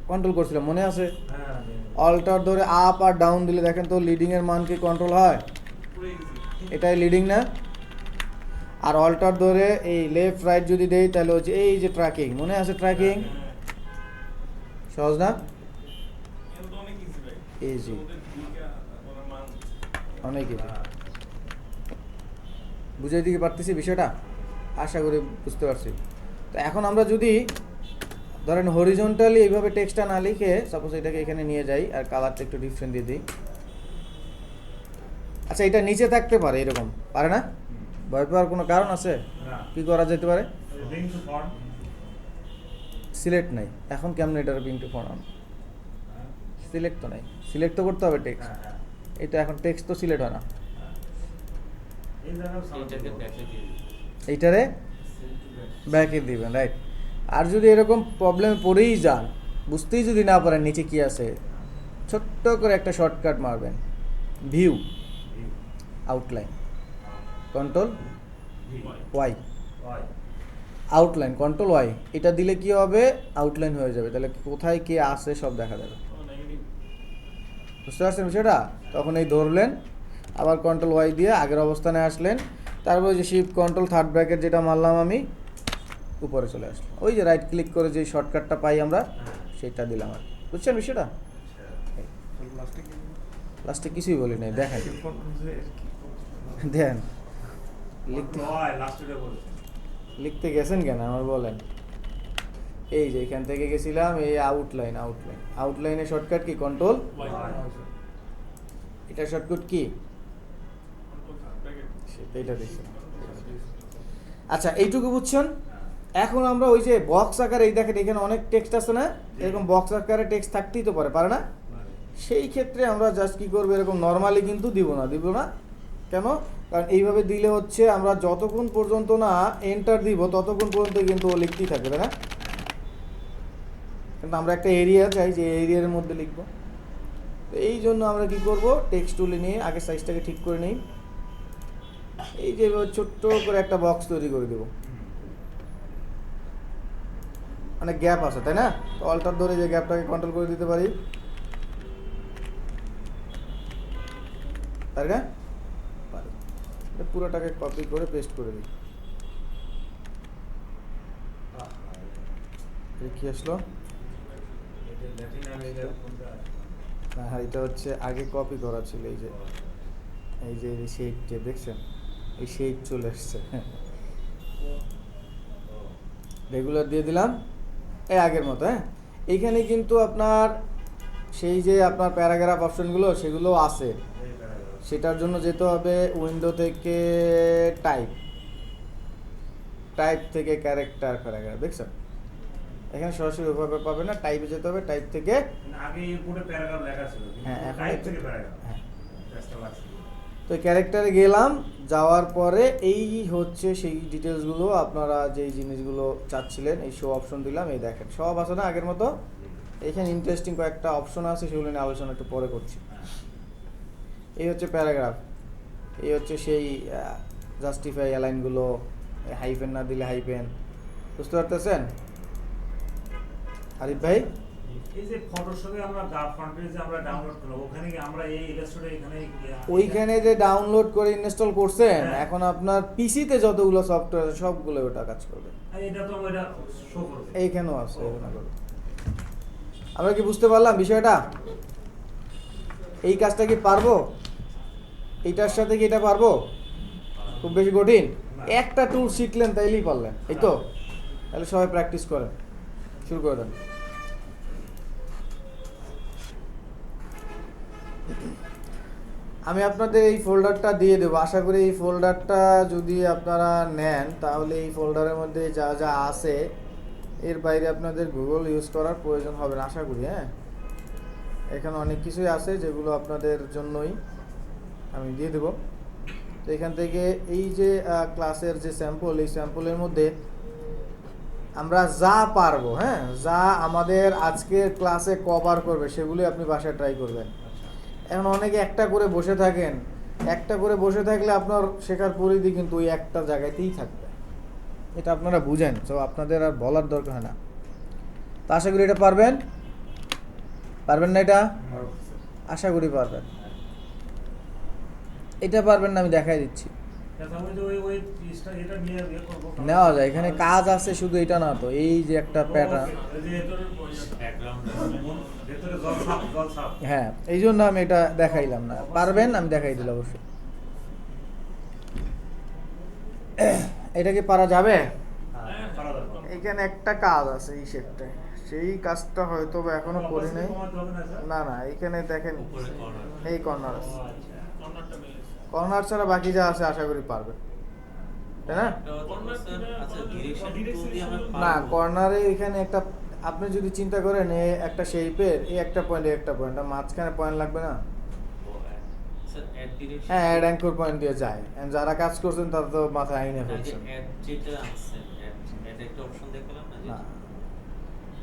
কন্ট্রোল করছিলাম, মনে আছে? হ্যাঁ, অল্টার ধরে আপ আর ডাউন দিলে দেখেন তো লিডিংয়ের মান কি কন্ট্রোল হয়? পুরো ইজি। এটাই লিডিং না? আর অল্টার ধরে এই লেফট রাইট যদি দেই তাহলে হচ্ছে এই যে ট্র্যাকিং, মনে আছে ট্র্যাকিং? সহজ না? এজি ওদের ভূমিকা ওনার মান অনেক ইজি। বুঝাই দিতে পারতেছি বিষয়টা, আশা করি বুঝতে পারছি। তো এখন আমরা যদি ধরেন হরিজন্টালি এইভাবে টেক্সটটা না লিখে সাপোজ এটাকে এখানে নিয়ে যাই আর কালারটা একটু ডিফারেন্ট দিয়ে দিই। আচ্ছা, এটা নিচে থাকতে পারে, এরকম পারে না? ভয় পাওয়ার কোনো কারণ আছে? না কি করা যেতে পারে? ব্রিং টু ফন্ট সিলেক্ট নাই, এখন কেমন এটার ব্রিং টু ফন্ট? সিলেক্ট তো নাই, সিলেক্ট তো করতে হবে টেক্সট। হ্যাঁ হ্যাঁ এটা এখন টেক্সট তো সিলেক্ট হয় না, এই জায়গায় এইটাকে ব্যাকে দিয়ে দিই। এইটারে ব্যাকে দিবেন, রাইট। আর যদি এরকম প্রবলেমে পড়েই যান, বুঝতেই যদি না পারেন নিচে কি আছে, ছোট্ট করে একটা শর্টকাট মারবেন, view outline control Y, outline control Y, এটা দিলে কি হবে? আউটলাইন হয়ে যাবে, তাহলে কোথায় কে আছে সব দেখা যাবে। নেগেটিভ। বুঝতে পারছেন বিষয়টা? তখন এই ধরলেন, আবার কন্ট্রোল ওয়াই দিয়ে আগের অবস্থানে আসলেন, তারপর ওই যে শিফট কন্ট্রোল থার্ড ব্র্যাকেট যেটা মারলাম আমি, উপরে চলে আসলো। ওই যে রাইট ক্লিক করে যে শর্টকাটটা পাই আমরা, সেটা দিলাম আর কি। বুঝছেন বিষয়টা? লাস্টে কিছুই বলি নাই, দেখেন দেখেন লিখতে লাস্টে বলেছে লিখতে গেছেন কেন আমার বলেন। এই যে এখান থেকে গেছিলাম, এই outline, outline আউটলাইনের shortcut key? Control. এটা শর্টকাট কি? এইটা দেখছিলাম। আচ্ছা, এইটুকু বুঝছেন? এখন আমরা ওই যে বক্স আকারে, এই দেখেন এখানে অনেক টেক্সট আছে না, এরকম বক্স আকারে টেক্সট থাকতেই তো পারে না? সেই ক্ষেত্রে আমরা জাস্ট কি করবো, এরকম নর্মালি কিন্তু দিব না। কেন? কারণ এইভাবে দিলে হচ্ছে আমরা যতক্ষণ পর্যন্ত না এন্টার দিব ততক্ষণ পর্যন্ত কিন্তু ও লিখতেই থাকবে, তাই না? কিন্তু আমরা একটা এরিয়া চাই যে এরিয়ার মধ্যে লিখবো। তো এই জন্য আমরা কি করব, টেক্সট তুলে নিয়ে আগে সাইজটাকে ঠিক করে নিই। এই যে ছোট্ট করে একটা বক্স তৈরি করে দেবো, মানে গ্যাপ আছে, তাই না? তো অল্টার ধরে যে গ্যাপটাকে কন্ট্রোল করে দিতে পারি, তাই না? পারি। এটা পুরোটাকে কপি করে পেস্ট করে দিই। কি আসলো? ল্যাটিন আমেরিকার কোনটা না, এটা হচ্ছে আগে কপি করা ছিল। এই যে শেডটা দেখছেন, এই শেড চলে এসছে, রেগুলার দিয়ে দিলাম এই আগের মতো। হ্যাঁ, এইখানে কিন্তু আপনার সেই যে আপনার প্যারাগ্রাফ অপশনগুলো সেগুলো আছে, সেটার জন্য যেতে হবে উইন্ডো থেকে টাইপ থেকে ক্যারেক্টার প্যারাগ্রাফ, দেখছেন? এখানে সরাসরি ওভাবে পাবে না, টাইপে যেতে হবে, টাইপ থেকে। আগে এরপরে প্যারাগ্রাফ লেখা ছিল, হ্যাঁ, এখন টাইপ একটু- থেকে প্যারাগ্রাফ হ্যাঁ। চেষ্টা লাগছে। তো ক্যারেক্টারে গেলাম, যাওয়ার পরে এই হচ্ছে সেই ডিটেলসগুলো, আপনারা যেই জিনিসগুলো চাচ্ছিলেন, এই শো অপশন দিলাম। এই দেখেন সব আছে না আগের মতো। এখানে ইন্টারেস্টিং কয়েকটা অপশন আছে, সেগুলো নিয়ে আলোচনা একটু পরে করছি। এই হচ্ছে প্যারাগ্রাফ, এই হচ্ছে সেই জাস্টিফাই অ্যালাইনগুলো, হাইফেন না দিলে হাইফেন। বুঝতে পারতেছেন আরিফ ভাই? এই যে ফটোশপে আমরা গ্রাফ ফন্টের যে আমরা ডাউনলোড করলাম, ওখানে কি আমরা এই ইলাস্ট্রেটর এখানে ওইখানে যে ডাউনলোড করে ইনস্টল করছেন, হ্যাঁ। এখন আপনার পিসিতে যতগুলো সফটওয়্যার আছে সবগুলো ওটা কাজ করবে। এটা তো এটা শো করবে। এইখানেও আছে, এখানে করবে। আমরা কি বুঝতে পারলাম বিষয়টা? এই কাজটা কি পারবো? এইটার সাথে কি এটা পারবো? খুব বেশি কঠিন? একটা টুল শিখলেন তাইলেই পারলেন, এই তো? তাহলে সবাই প্র্যাকটিস করেন, শুরু করে দেন। আমি আপনাদের এই ফোল্ডারটা দিয়ে দেবো, আশা করি এই ফোল্ডারটা যদি আপনারা নেন তাহলে এই ফোল্ডারের মধ্যে যা যা আছে এর বাইরে আপনাদের গুগল ইউজ করার প্রয়োজন হবে না, আশা করি। হ্যাঁ, এখানে অনেক কিছুই আছে যেগুলো আপনাদের জন্যই আমি দিয়ে দেবো। তো এখান থেকে এই যে ক্লাসের যে স্যাম্পল, এই স্যাম্পলের মধ্যে আমরা যা পারবো, হ্যাঁ, যা আমাদের আজকের ক্লাসে কভার করবে সেগুলি আপনি বাসায় ট্রাই করবেন। এখন অনেকে একটা করে বসে থাকেন, একটা করে বসে থাকলে আপনার শেখার পরিধি কিন্তু ওই একটা জায়গাতেই থাকবে, এটা আপনারা বুঝেন, তো আপনাদের আর বলার দরকার হয় না। তো আশা করি এটা পারবেন না? এটা আশা করি পারবেন। এটা পারবেন না, আমি দেখাই দিচ্ছি। আচ্ছা আমি তো ওই পিসটা এটা নিয়ে ইয়ে করবো নেওয়া যায়, এখানে কাজ আছে শুধু এটা না তো, এই যে একটা প্যাটার্ন। এই যে ভেতরের বইটা ব্যাকগ্রাউন্ড ভেতরে জল ছাপ হ্যাঁ, এই জন্য আমি এটা দেখাইলাম না, পারবেন আমি দেখাই দিলাম অবশ্যই। এটা কি পারা যাবে? হ্যাঁ করা যাবে। এখানে একটা কাজ আছে এই শেপটায়, সেই কাজটা হয়তো বা এখনো করি নাই। কমাতে হবে না স্যার? না না, এখানে দেখেন উপরে corner। এই কর্নার আছে, ও আচ্ছা। কর্নারটা মিলেছে। কর্নার ছাড়া বাকি যা আছে আশা করি পারবে, তাই না? আচ্ছা ডিরেকশন টুল দিয়ে আমরা না, পারবো। কর্নারে এখানে একটা, আপনি যদি চিন্তা করেন একটা শেপের এই একটা পয়েন্ট একটা পয়েন্ট, মাঝখানে পয়েন্ট লাগবে না? স্যার অ্যাড ডিরেকশন হ্যাঁ, অ্যাড অ্যাঙ্কর পয়েন্ট দিয়ে যায়, And যারা কাজ করছেন তারা তো মাথায় আইনে ফেলছেন। অ্যাড যেটা আছে অ্যাড একটা অপশন দেখলাম না না, যেটা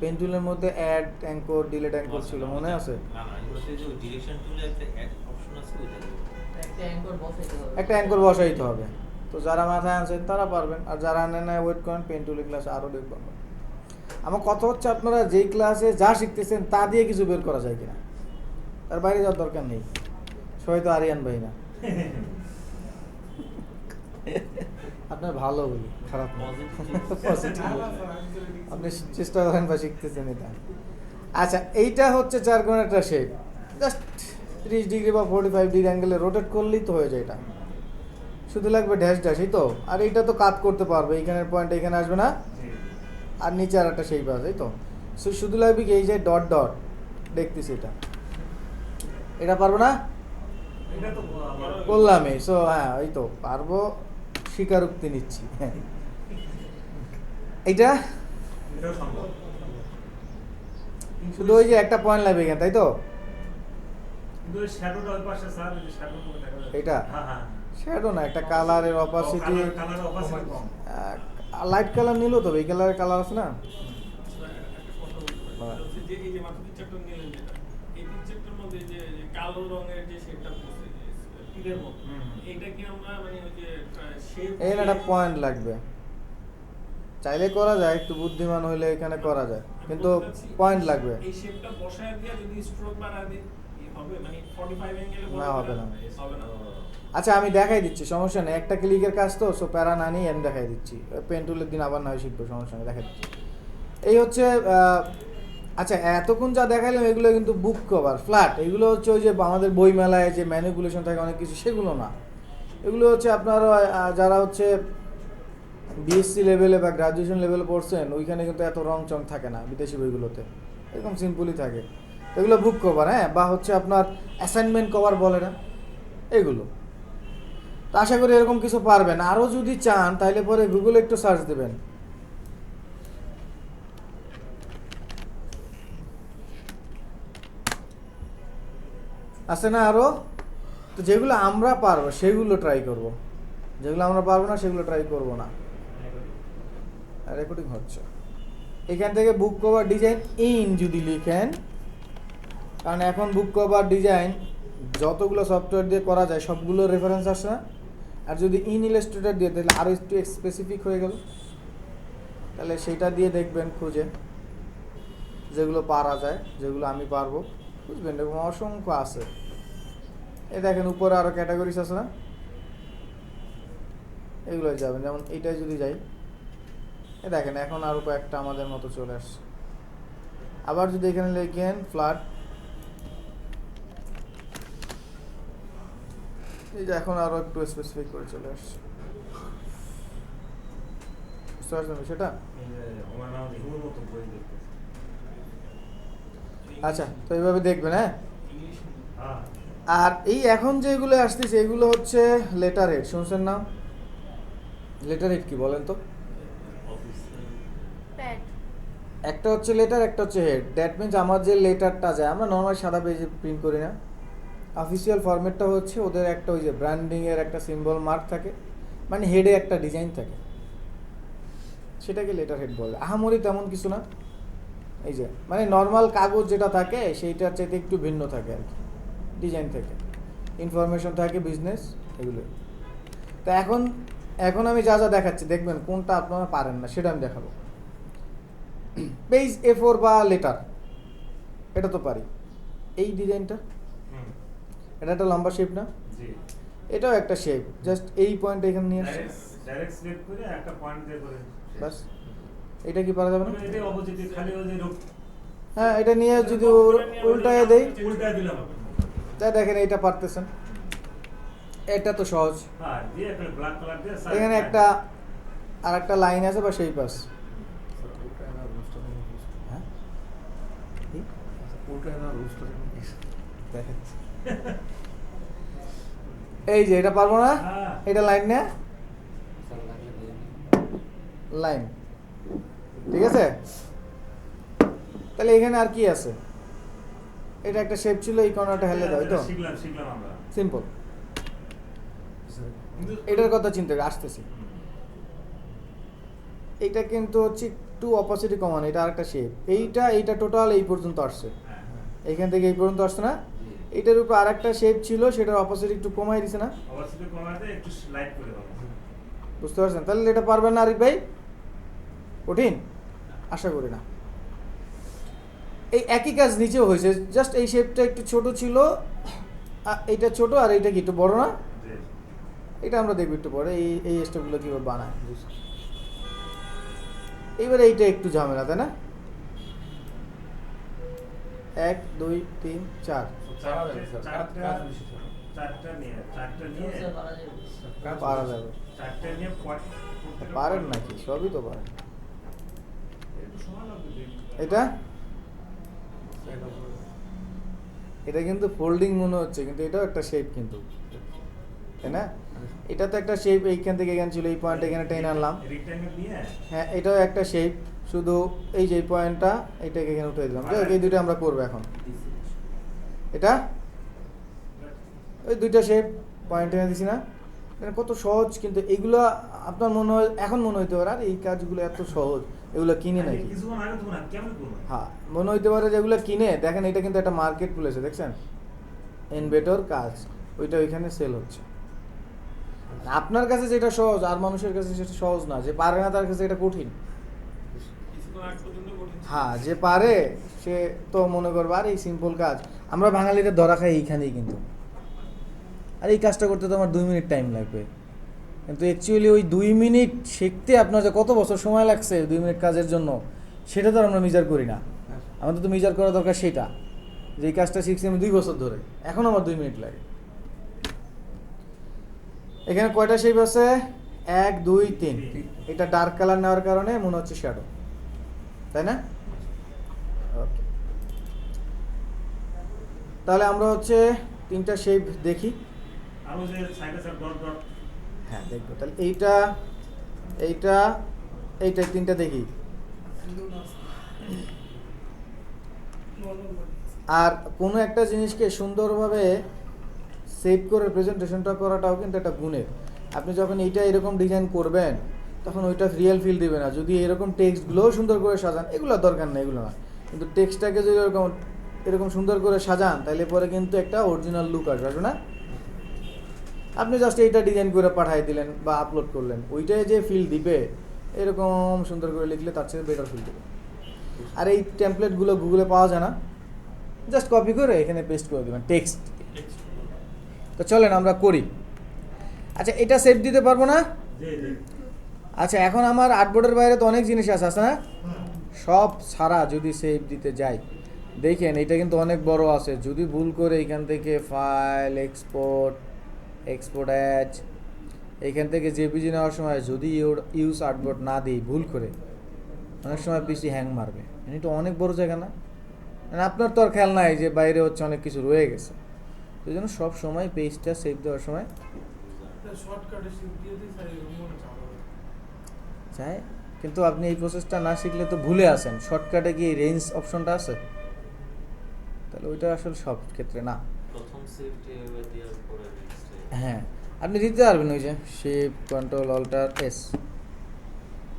পেন টুলের মধ্যে অ্যাড অ্যাঙ্কর, ডিলিট অ্যাঙ্কর ছিল, মনে আছে? না না এগুলো সেই যে ডিরেকশন টুলে একটা অ্যাড অপশন আছে ওইটা দিয়ে। একটা অ্যাঙ্কর বসাইতে হবে, তো যারা মাথায় আনছেন তারা পারবেন, আর যারা আনেন না ওয়েট করেন, পেন টুলের ক্লাসে আরও দেখবেন। আমার কথা হচ্ছে আপনারা যেই ক্লাসে যা শিখতেছেন তা দিয়ে কিছু বের করা যায় কিনা, তার বাইরে যাওয়ার দরকার নেই। সবাই তো আরিয়ান ভাই না, আপনার ভালো বলি, খারাপ না। Positive বলি। আপনি চেষ্টা করেন বা শিখতেছেন এটা। আচ্ছা, এইটা হচ্ছে 4 কোণের একটা শেপ, জাস্ট 30 ডিগ্রি বা 45 ডিগ্রি অ্যাঙ্গেলে রোটেট করলেই তো হয়ে যায় এটা, শুধু লাগবে ড্যাশ ড্যাশ, এই তো। আর এইটা তো কাট করতে পারবে, এইখানের পয়েন্ট এখানে আসবে না, জি। আর নিচে আর একটা শেপ আছে, এই তো। শুধু লাগবে কি এই যে ডট ডট দেখতেছি, এটা পারবো না, এটা তো করলামই। সো হ্যাঁ, এই তো পারবো, স্বীকারোক্তি নিচ্ছি। হ্যাঁ, এইটা এটাও সম্ভব। শুধু ওই যে একটা পয়েন্ট লাগবে এখানে, তাই তো? কিন্তু ওই শ্যাডোটা ওই পাশে স্যার, ওই শ্যাডোর মধ্যে দেখা যাচ্ছে। এটা? হ্যাঁ হ্যাঁ। শ্যাডো না, একটা কালারের অপাসিটি, কালার অপাসিটি কম। লাইট কালার নিলেও তো, এই কালারের কালার আছে না? একটা কথা বলতে পারি। হ্যাঁ। সেটা হচ্ছে যে এই যে মাত্র পিকচারটা নিলেন যেটা, এই পিকচারটার মধ্যে যে যে কালো রঙের যে শেডটা পড়ছে, যে তীরের মতো, হুম। এটা কি আমরা মানে ওই যে শেপ এখানে একটা পয়েন্ট লাগবে, চাইলে করা যায়, একটু বুদ্ধিমান হইলে এখানে করা যায়, কিন্তু পয়েন্ট লাগবে। এই শেপটা বসায় দিয়ে যদি স্ট্রোক বাড়ায় দিই হবে, মানে 45 অ্যাঙ্গেলে না, হবে না। হবে না। আচ্ছা, আমি দেখাই দিচ্ছি, সমস্যা নেই, একটা ক্লিকের কাজ তো, সো প্যারা না নিয়ে আমি দেখাই দিচ্ছি। পেন টুলের দিন আবার না হয় শিখবো, সমস্যা নেই, দেখাই দিচ্ছি। এই হচ্ছে আচ্ছা, এতক্ষণ যা দেখাইলাম এগুলো কিন্তু বুক কভার ফ্ল্যাট, এগুলো হচ্ছে ওই যে আমাদের বইমেলায় যে ম্যানিপুলেশন থাকে অনেক কিছু, সেগুলো না। এগুলো হচ্ছে আপনার যারা হচ্ছে বিএসসি লেভেলে বা গ্রাজুয়েশন লেভেলে পড়ছেন, ওইখানে কিন্তু এত রং চং থাকে না বিদেশি বইগুলোতে, এরকম সিম্পলই থাকে। এগুলো বুক কভার, হ্যাঁ, বা হচ্ছে আপনার অ্যাসাইনমেন্ট কভার বলে না, এগুলো। তো আশা করি এরকম কিছু পারবেন। আরও যদি চান তাহলে পরে গুগলে একটু সার্চ দেবেন। আছে না আরও? তো যেগুলো আমরা পারবো সেগুলো ট্রাই করব, যেগুলো আমরা পারবো না সেগুলো ট্রাই করব না। রেকর্ডিং হচ্ছে। এখান থেকে বুক কভার ডিজাইন ইন যদি লিখেন, কারণ এখন বুক কভার ডিজাইন যতগুলো সফটওয়্যার দিয়ে করা যায় সবগুলো রেফারেন্স আসে না, আর যদি ইন ইলাস্ট্রেটর দিয়ে তাহলে আরও একটু স্পেসিফিক হয়ে গেল, তাহলে সেটা দিয়ে দেখবেন খুঁজে, যেগুলো পারা যায়, যেগুলো আমি পারবো, বুঝবেন, এরকম অসংখ্য আছে। এই দেখেন উপরে আরও ক্যাটাগরিজ আছে না, এগুলো যাবেন, যেমন এইটাই যদি যাই, এ দেখেন এখন আরও কয়েকটা আমাদের মতো চলে আসছে। আবার যদি এখানে লিখেন ফ্ল্যাট, এই যে এখন আরও একটু স্পেসিফিক করে চলে আসছে, বুঝতে পারছেন সেটা? আমার নাম হিমুর মতো বই দেখতেছি। আচ্ছা, তো এইভাবে দেখবেন, হ্যাঁ। ইংলিশ হ্যাঁ। আর এই এখন যেগুলো আসতেছে এগুলো হচ্ছে লেটার হেড, শুনছেন না? লেটার হেড কি বলেন তো? প্যাড একটা হচ্ছে লেটার, একটা হচ্ছে হেড। দ্যাট মিনস আমার যে লেটারটা যায়, আমরা নর্মাল সাদা পেজে প্রিন্ট করি না, অফিসিয়াল ফরম্যাটটা হচ্ছে ওদের একটা ওই যে ব্র্যান্ডিংয়ের একটা সিম্বল মার্ক থাকে, মানে হেডে একটা ডিজাইন থাকে, সেটাকে লেটার হেড বলে। আহামরি তেমন কিছু না, এই যে মানে নর্মাল কাগজ যেটা থাকে সেইটার চাইতে একটু ভিন্ন থাকে আর কি, ডিজাইন থেকে ইনফরমেশন থাকে, বিজনেস, এগুলো। তো এখন আমি যা যা দেখাচ্ছি দেখবেন কোনটা আপনারা পারেন না, সেটা আমি দেখাবো। পেজ A4 বা লেটার, এটা তো পারি। এই ডিজাইনটা, হুম। এটা একটা লম্বা শেপ না? জি। এটাও একটা শেপ, জাস্ট এই পয়েন্ট এখানে নিয়ে আসছে, ডাইরেক্ট সিলেক্ট করে একটা পয়েন্ট দিয়ে করে বাস। এটা কি পারা যাবে না? এটা অপোজিট খালি ওই যে হ্যাঁ, এটা নিয়ে যদি উল্টায় দেই, উল্টায় দিলাম তা দেখেন এটা পারতেছেন, এটা তো সহজ। হ্যাঁ দিয়ে একটা ব্ল্যাক কালার দিয়ে এখানে একটা আর একটা লাইন আছে বা সেই পাস, হ্যাঁ কি? দেখাচ্ছি। এই যে এটা পারবো না, হ্যাঁ। এটা লাইন না, লাইন, ঠিক আছে। তাহলে এখানে আর কি আছে? এটা একটা শেপ ছিল, এই কর্নারটা হেলে দাও, এই তো শিখলাম আমরা সিম্পল। কিন্তু এটার কথা চিন্তা করে আসতেছি, এইটা কিন্তু হচ্ছে একটু অপোজিটে কমান, এটা আরেকটা শেপ, এইটা টোটাল এই পর্যন্ত আসছে, হ্যাঁ, এইখান থেকে এই পর্যন্ত আসছে না, এইটার উপর আরেকটা শেপ ছিল, সেটার অপোজিট একটু কমাই দিছে না, অবশ্যই কমাতে একটু লাইট করে দাও। বুঝতে পারছেন? তাহলে এটা পারবেন না আরিফ ভাই? কঠিন? আশা করি না। এই একই কাজ নিচেও হয়েছে, জাস্ট এই শেপটা একটু ছোট ছিল, এইটা ছোট আর এইটা কি একটু বড় না, জি। এটা আমরা দেখবো একটু পরে এই স্টেপগুলো কীভাবে বানায়। এইবারে এইটা একটু ঝামেলা, তাই না? 1 2 3 4 চারটা নিয়ে পারা যাবে। চারটা নিয়ে পারেন নাকি? সবই তো পারেন। একটু সময় লাগবে। এটা কিন্তু ফোল্ডিং মনে হচ্ছে, কিন্তু এটাও একটা শেপ কিন্তু, তাই না? এটা তো একটা শেপ, এইখান থেকে এখানে ছিল, এই পয়েন্ট এখানে টেনে আনলাম, রেক্ট্যাঙ্গেল নিয়ে হ্যাঁ এটাও একটা শেপ, শুধু এই যে পয়েন্টটা এইটাকে এখানে উঠে দিলাম। যাই হোক, এই দুটো আমরা করবো এখন। এটা ওই দুইটা শেপ পয়েন্ট এনে দিছি না, এটা কত সহজ, কিন্তু এইগুলো আপনার মনে হয় এখন মনে হইতে পারে আর এই কাজগুলো এত সহজ, এগুলো কিনে নাকি? কিছুক্ষণ আগে তো না কেমন করবো? হ্যাঁ, মনে হইতে পারে যে এগুলো কিনে, দেখেন এটা কিন্তু একটা মার্কেট প্লেসে, দেখছেন ইনভেটর কাজ, ওইটা ওইখানে সেল হচ্ছে। আপনার কাছে যেটা সহজ আর মানুষের কাছে সেটা সহজ না, যে পারে না তার কাছে এটা কঠিন। কিছুক্ষণ আগ পর্যন্ত কঠিন ছিল। হ্যাঁ, যে পারে সে তো মনে করবে আর এই সিম্পল কাজ, আমরা বাঙালিরা ধরা খাই এইখানেই কিন্তু, আর এই কাজটা করতে তো আমার 2 মিনিট টাইম লাগবে, কিন্তু অ্যাকচুয়ালি ওই 2 মিনিট শিখতে আপনার যে কত বছর সময় লাগছে 2 মিনিট কাজের জন্য, সেটা তো আমরা মেজার করি না। আমাদের তো মেজার করা দরকার সেটা, যে এই কাজটা শিখছি আমি 2 বছর ধরে, এখন আমার 2 মিনিট লাগে। এখানে কয়টা শেপ আছে? 1 2 3। এটা ডার্ক কালার নেওয়ার কারণে মনে হচ্ছে শ্যাডো, তাই না? ওকে, তাহলে আমরা হচ্ছে 3টা শেপ দেখি। আর ওই যে সাইডে সাইড ডট ডট হ্যাঁ দেখবো, তাহলে এইটা 3টা দেখি। আর কোনো একটা জিনিসকে সুন্দরভাবে সেভ করে প্রেজেন্টেশনটা করাটাও কিন্তু একটা গুণের। আপনি যখন এইটা এরকম ডিজাইন করবেন তখন ওইটা রিয়েল ফিল দেবে না। যদি এরকম টেক্সটগুলোও সুন্দর করে সাজান, এগুলো দরকার নেই, এগুলো না, কিন্তু টেক্সটটাকে যদি এরকম সুন্দর করে সাজান তাহলে পরে কিন্তু একটা অরিজিনাল লুক আসবে না? আপনি জাস্ট এইটা ডিজাইন করে পাঠিয়ে দিলেন বা আপলোড করলেন, ওইটাই যে ফিল দিবে এরকম সুন্দর করে লিখলে তার চেয়ে বেটার ফিল দেবে। আর এই টেমপ্লেটগুলো গুগলে পাওয়া যায় না, জাস্ট কপি করে এখানে পেস্ট করে দেবেন টেক্সট। তো চলেন আমরা করি। আচ্ছা, এটা সেভ দিতে পারবো না? জি জি আচ্ছা, এখন আমার আর্টবোর্ডের বাইরে তো অনেক জিনিস আছে না, সব ছাড়া যদি সেভ দিতে যাই, দেখেন এটা কিন্তু অনেক বড় আছে। যদি ভুল করে এইখান থেকে ফাইল এক্সপোর্ট অ্যাজ, এইখান থেকে জেপিজি নেওয়ার সময় যদি ইউজ আর্টবোর্ড না দিই ভুল করে, অনেক সময় পিসি হ্যাং মারবে। এটা অনেক বড় জায়গা না, মানে আপনার তো আর খেয়াল নাই যে বাইরে হচ্ছে অনেক কিছু রয়ে গেছে। সেই জন্য সব সময় পেজটা সেভ দেওয়ার সময় শর্টকাটে শিখ দিয়ে দিই স্যার, এরকম মনে চালাবে চাই, কিন্তু আপনি এই প্রসেসটা না শিখলে তো ভুলে আসেন। শর্টকাটে কি রেঞ্জ অপশনটা আছে? তাহলে ওইটা আসলে সব ক্ষেত্রে না। প্রথম সেভটি এভাবে দেওয়ার পরে নেক্সটে হ্যাঁ, আপনি দিতে পারবেন ওই যে শিফট কন্ট্রোল অল্টার এস,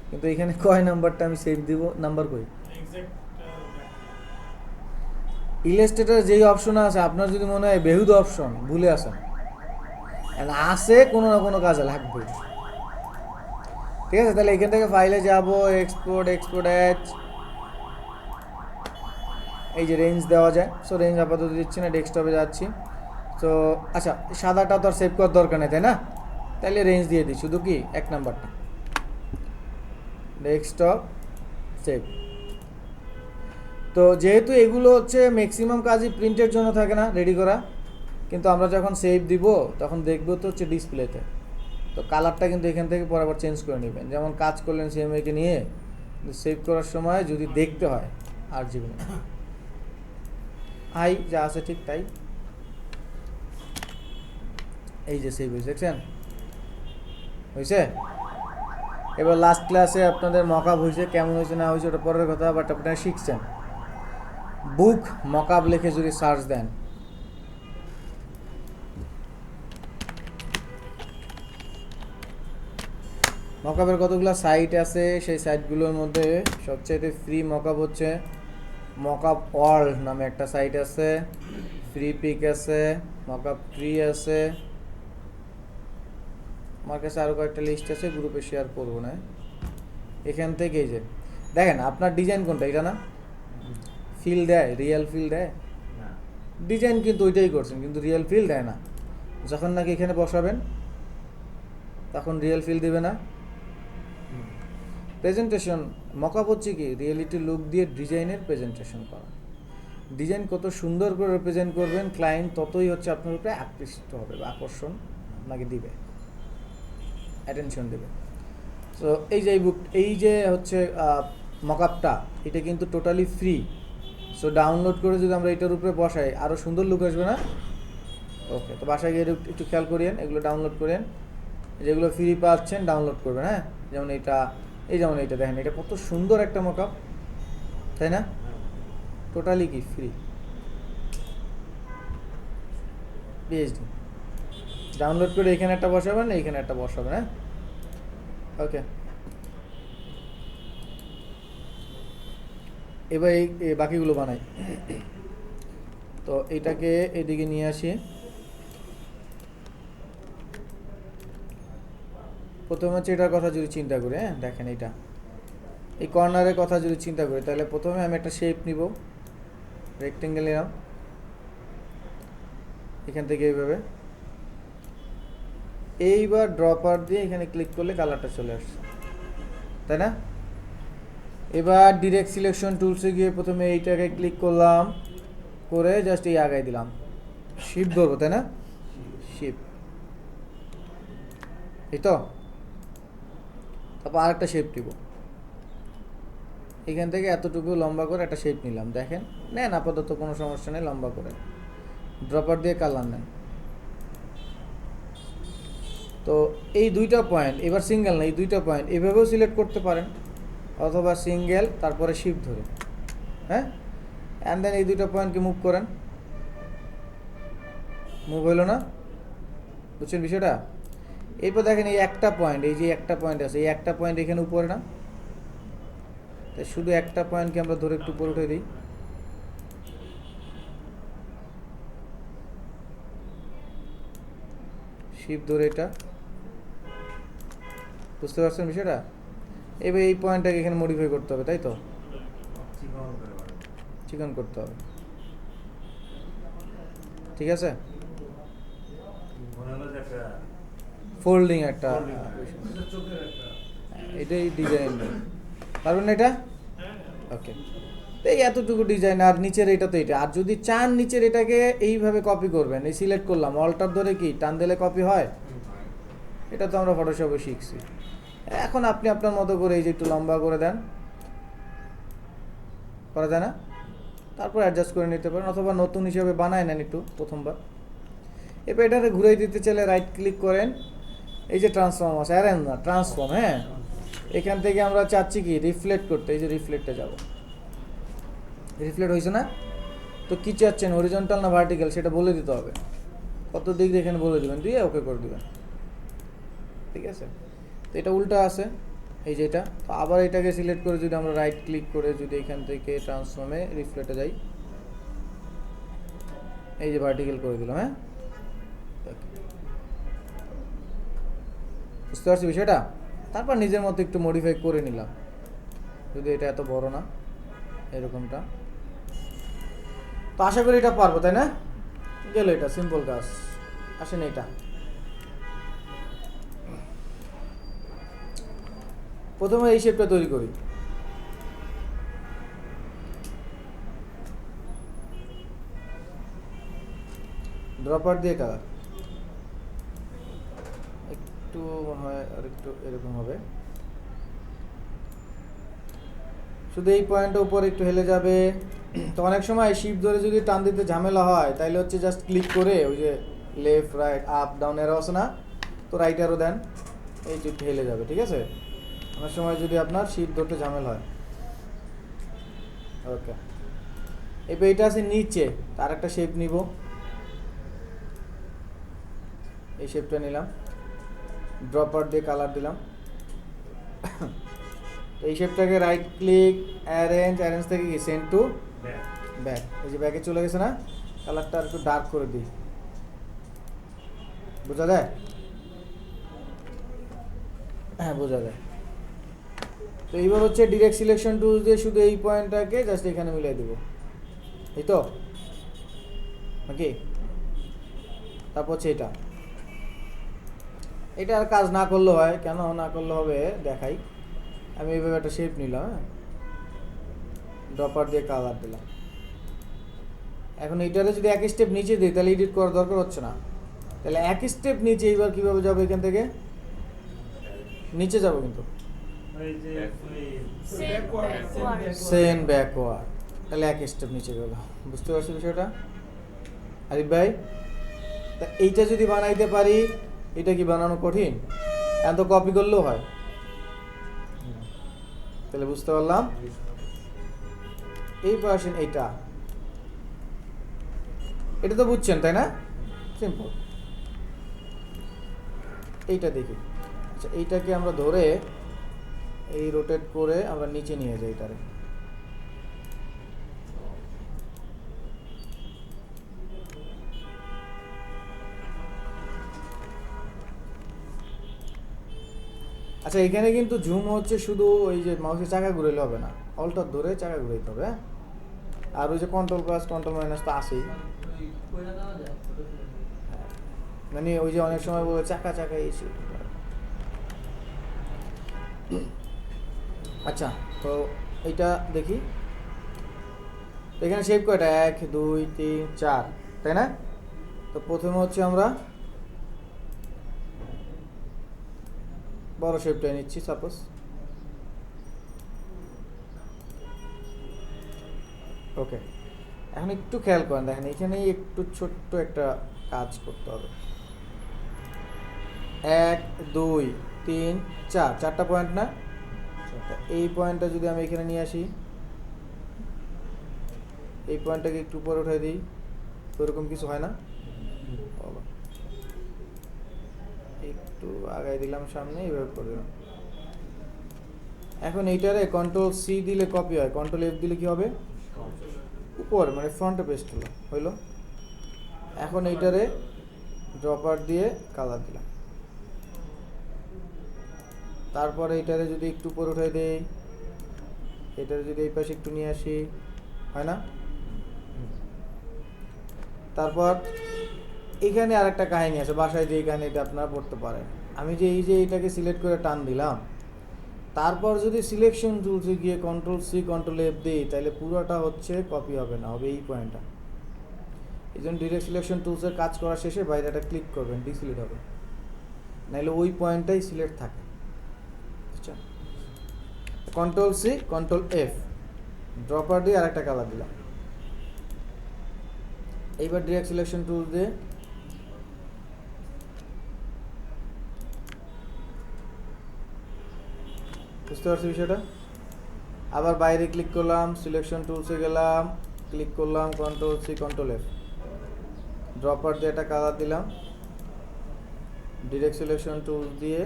কিন্তু এখানে কয় নাম্বারটা আমি সেভ দিব, নাম্বার কই? এক্সাক্ট ইলাস্ট্রেটর যেই অপশন আছে, আপনার যদি মনে হয় বেহুদ অপশন ভুলে আসেন, আছে কোনো না কোনো কাজে লাগবে। ঠিক আছে, তাহলে এখান থেকে ফাইলে যাব, এক্সপোর্ট অ্যাজ, এই যে রেঞ্জ দেওয়া যায়, সো রেঞ্জ আপাতত দিচ্ছি না, ডেস্কটপে যাচ্ছি। তো আচ্ছা, সাদাটা তো আর সেভ করার দরকার নেই, তাই না? তাহলে রেঞ্জ দিয়ে দিই, শুধু কি 1 নাম্বারটা ডেস্কটপ সেভ। তো যেহেতু এগুলো হচ্ছে ম্যাক্সিমাম কাজই প্রিন্টের জন্য থাকে না রেডি করা, কিন্তু আমরা যখন সেভ দিব তখন দেখবো তো হচ্ছে ডিসপ্লেতে, তো কালারটা কিন্তু এখান থেকে পরে আবার চেঞ্জ করে নেবেন। যেমন কাজ করলেন সিএমআইকে নিয়ে, সেভ করার সময় যদি দেখতে হয় আর জীবনে আই যা আছে ঠিক তাই, এই যে সেভ হয়েছে, দেখছেন হয়েছে। এবার লাস্ট ক্লাসে আপনাদের মকআপ হয়েছে, কেমন হয়েছে না হয়েছে ওটা পরের কথা, বাট আপনারা শিখছেন। বুক মকআপ লিখে যদি সার্চ দেন, মকআপের কতগুলো সাইট আছে, সেই সাইটগুলোর মধ্যে সবচেয়ে ফ্রি মকআপ হচ্ছে মকআপ ওয়ার্ল্ড নামে একটা সাইট আছে, ফ্রি পিক আছে, মকআপ ট্রি আছে, আমার কাছে আরও কয়েকটা লিস্ট আছে, গ্রুপে শেয়ার করবো না। এখান থেকে এই যে দেখেন আপনার ডিজাইন কোনটা, এটা না ফিল দেয়, রিয়েল ফিল দেয় না, ডিজাইন কিন্তু ওইটাই করছেন, কিন্তু রিয়েল ফিল দেয় না। যখন নাকি এখানে বসাবেন তখন রিয়েল ফিল দেবে না। প্রেজেন্টেশন মকআপ হচ্ছে কি রিয়েলিটি লুক দিয়ে ডিজাইনের প্রেজেন্টেশন করা। ডিজাইন কত সুন্দর করে রিপ্রেজেন্ট করবেন, ক্লায়েন্ট ততই হচ্ছে আপনার উপরে আকৃষ্ট হবে বা আকর্ষণ আপনাকে দিবে, অ্যাটেনশন দেবে। সো এই যে এই যে হচ্ছে মকআপটা, এটা কিন্তু টোটালি ফ্রি। সো ডাউনলোড করে যদি আমরা এটার উপরে বসাই আরও সুন্দর লুক আসবে না? ওকে, তো বাসায় গিয়ে একটু খেয়াল করিয়েন, এগুলো ডাউনলোড করেন, যেগুলো ফ্রি পাচ্ছেন ডাউনলোড করবেন। হ্যাঁ, যেমন এটা, এই যেমন এইটা দেখেন, এটা কত সুন্দর একটা মকআপ, তাই না? টোটালি কি ফ্রি, পিএইচডি। ডাউনলোড করে এখানে একটা বসাবেন, এইখানে একটা বসাবেন। হ্যাঁ, ওকে। এবার এই বাকিগুলো বানাই। তো এটাকে এদিকে নিয়ে আসি। প্রথমে হচ্ছে এটার কথা যদি চিন্তা করি, হ্যাঁ দেখেন এইটা, এই কর্নারের কথা যদি চিন্তা করি, তাহলে প্রথমে আমি একটা শেপ নিব, রেক্টেঙ্গেল নিলাম, এখান থেকে এইভাবে, এইবার ড্রপার দিয়ে এখানে ক্লিক করলে কালারটা চলে আসছে, তাই না? এবার ডিরেক্ট সিলেকশন টুলসে গিয়ে প্রথমে এইটাকে ক্লিক করলাম, করে জাস্ট এই আগায় দিলাম, শিপ ধরবো, তাই না? শিপ, এই তো। তারপর আরেকটা শেপ দিব, এখান থেকে এতটুকু লম্বা করে একটা শেপ নিলাম, দেখেন নেন, আপাতত কোনো সমস্যা নেই, লম্বা করে ড্রপার দিয়ে কালার নেন। তো এই দুইটা পয়েন্ট, এবার সিঙ্গেল না, এই দুইটা পয়েন্ট এভাবেও সিলেক্ট করতে পারেন, অথবা সিঙ্গেল তারপরে শিপ ধরে, হ্যাঁ, অ্যান্ড দেন এই দুইটা পয়েন্টকে মুভ করেন, মুভ হইলো না? বুঝছেন বিষয়টা? এরপর দেখেন এই একটা পয়েন্ট, এই যে একটা পয়েন্ট আছে, এই একটা পয়েন্ট এখানে উপরে না, তাই শুধু একটা পয়েন্টকে আমরা ধরে একটু উপরে উঠে দিই, শিপ ধরে, এটা বুঝতে পারছেন বিষয়টা? এবার এই পয়েন্টটাকে এখানে মডিফাই করতে হবে, তাই তো? চিকন করে বানাবো। চিকন করতে হবে, ঠিক আছে? মনে হলো যে একটা ফোল্ডিং একটা folding হয়। বিষয়। এটা চোখের একটা এটাই ডিজাইন পারবেন না এটা? ওকে, তো এই এতটুকু ডিজাইন, আর নিচের এটা তো এটা। আর যদি চান নিচের এটাকে এইভাবে কপি করবেন, এই সিলেক্ট করলাম, অল্টার ধরে কি টান দিলে কপি হয়, এটা তো আমরা ফটোশপে শিখছি। এখন আপনি আপনার মতো করে এই যে একটু লম্বা করে দেন, করা যায় না? তারপর অ্যাডজাস্ট করে নিতে পারেন, অথবা নতুন হিসেবে বানায় নেন একটু প্রথমবার। এবার এটাকে ঘুরিয়ে দিতে চাইলে রাইট ক্লিক করেন, এই যে ট্রান্সফর্ম আছে, অ্যারেঞ্জ না ট্রান্সফর্ম, হ্যাঁ, এখান থেকে আমরা চাচ্ছি কি রিফ্লেক্ট করতে, এই যে রিফ্লেক্টে যাব, রিফ্লেক্ট হয়েছে না? তো কী চাচ্ছেন, হরিজন্টাল না ভার্টিক্যাল সেটা বলে দিতে হবে, কত ডিগ্রি এখানে বলে দেবেন, দিয়ে ওকে করে দেবেন, ঠিক আছে? তো এটা উল্টা আছে, এই যে এটা। তো আবার এটাকে সিলেক্ট করে যদি আমরা রাইট ক্লিক করে যদি এখান থেকে ট্রান্সফর্মে রিফ্লেক্টে যাই, এই যে ভার্টিক্যাল করে দিলাম, হ্যাঁ, বুঝতে পারছি বিষয়টা? তারপর নিজের মতো একটু মডিফাই করে নিলাম, যদি এটা এত বড় না, এরকমটা। তো আশা করি এটা পারবো, তাই না? গেল, এটা সিম্পল কাজ। আসেন এটা প্রথমে এই শেপটা তৈরি করি। ড্রপার দিয়ে কালার একটু মনে হয় আর একটু এরকম হবে, শুধু এই পয়েন্টের উপর একটু হেলে যাবে। তো অনেক সময় শিপ ধরে যদি টান দিতে ঝামেলা হয় তাইলে হচ্ছে জাস্ট ক্লিক করে ওই যে লেফট রাইট আপ ডাউন এরো আছে না, তো রাইট এরো দেন, এই যে একটু হেলে যাবে, ঠিক আছে? অনেক সময় যদি আপনার শিপ ধরতে ঝামেলা হয়। ওকে, এবার এটা আছে নিচে, তার একটা শেপ নিব, এই শেপটা নিলাম, ড্রপার দিয়ে কালার দিলাম। এই শেপটাকে রাইট ক্লিক অ্যারেঞ্জ থেকে কি সেন্ড টু ব্যাক, এই যে ব্যাকে চলে গেছে না, কালারটা একটু ডার্ক করে দিই, বোঝা যায়? হ্যাঁ বোঝা যায়। তো এইবার হচ্ছে ডিরেক্ট সিলেকশন টুল দিয়ে শুধু এই পয়েন্টটাকে জাস্ট এখানে মিলিয়ে দেবো, এই তো নাকি? তারপর হচ্ছে এটা আর কাজ না করলে হয়, কেন না করলে হবে দেখাই। আমি এইভাবে একটা শেপ নিলাম, হ্যাঁ, ড্রপার দিয়ে কালার দিলাম। এখন এইটারে যদি এক স্টেপ নিচে দিই তাহলে এডিট করার দরকার হচ্ছে না, তাহলে এক স্টেপ নিচে এইবার কীভাবে যাবো, এখান থেকে নিচে যাবো, কিন্তু সেন ব্যাকওয়ার্ড, তাহলে এক স্টেপ নিচে গেল। বুঝতে পারছি বিষয়টা আরিফ ভাই? তা এইটা যদি বানাইতে পারি, এটা কি বানানো কঠিন? এত কপি করলেও হয়, তাহলে বুঝতে পারলাম। এই পার্সেন্ট এটা তো বুঝছেন তাই না? সিম্পল। এইটা দেখি, আচ্ছা এইটাকে আমরা ধরে এই রোটেট করে আমরা নিচে নিয়ে যাই এটারে। আচ্ছা এখানে কিন্তু জুম হচ্ছে শুধু ওই যে মাউসের চাকা ঘুরাইলে হবে না, অল্টার ধরে চাকা ঘুরাইতে হবে, হ্যাঁ? আর ওই যে কন্ট্রোল প্লাস কন্ট্রোল মাইনাস তো আছেই, মানে ওই যে অনেক সময় বলে চাকা এসে। আচ্ছা তো এইটা দেখি, এখানে শেপ কয়টা, 1 2 3 4, তাই না? তো প্রথমে হচ্ছে আমরা বড় শেপটা নিচ্ছি, সাপোজ ওকে। এখন একটু খেয়াল করেন, দেখেন এখানে একটু ছোট্ট একটা কাজ করতে হবে। 1 2 3 4, 4টা পয়েন্ট না? এই পয়েন্টটা যদি আমি এখানে নিয়ে আসি, এই পয়েন্টটাকে একটু উপরে উঠাই দিই, তো এরকম কিছু হয় না? একটু আগাই দিলাম সামনে, এইভাবে করে দিলাম। এখন এইটারে কন্ট্রোল সি দিলে কপি হয়, কন্ট্রোল এফ দিলে কি হবে? উপরে, মানে ফ্রন্টে পেস্ট হইলো। এখন এইটারে ড্রপার দিয়ে কালার দিলাম, তারপরে এইটারে যদি একটু উপরে উঠাই দেই, এটারে যদি এই পাশে একটু নিয়ে আসি, হয় না? তারপর এখানে আরেকটা কাহিনী আছে, বাসায় যে কাহিনীটা আপনারা পড়তে পারেন। আমি যে এই যে এইটাকে সিলেক্ট করে টান দিলাম, তারপর যদি সিলেকশন টুলসে গিয়ে কন্ট্রোল সি কন্ট্রোল এফ দিই, তাহলে পুরোটা হচ্ছে কপি হবে না, হবে এই পয়েন্টটা। এই জন্য ডিরেক্ট সিলেকশন টুলসের কাজ করা শেষে বাইরেটা ক্লিক করবেন, ডিসিলেক্ট হবে, নাহলে ওই পয়েন্টটাই সিলেক্ট থাকে। আচ্ছা, control C control F, dropper দিয়ে আরেকটা কালার দিলাম। এইবার ডিরেক্ট সিলেকশন টুল দিয়ে বুঝতে পারছি বিষয়টা। আবার বাইরে ক্লিক করলাম, সিলেকশন টুলসে গেলাম, ক্লিক করলাম, control C control F, dropper দিয়ে একটা কালার দিলাম, ডিরেক্ট সিলেকশন টুল দিয়ে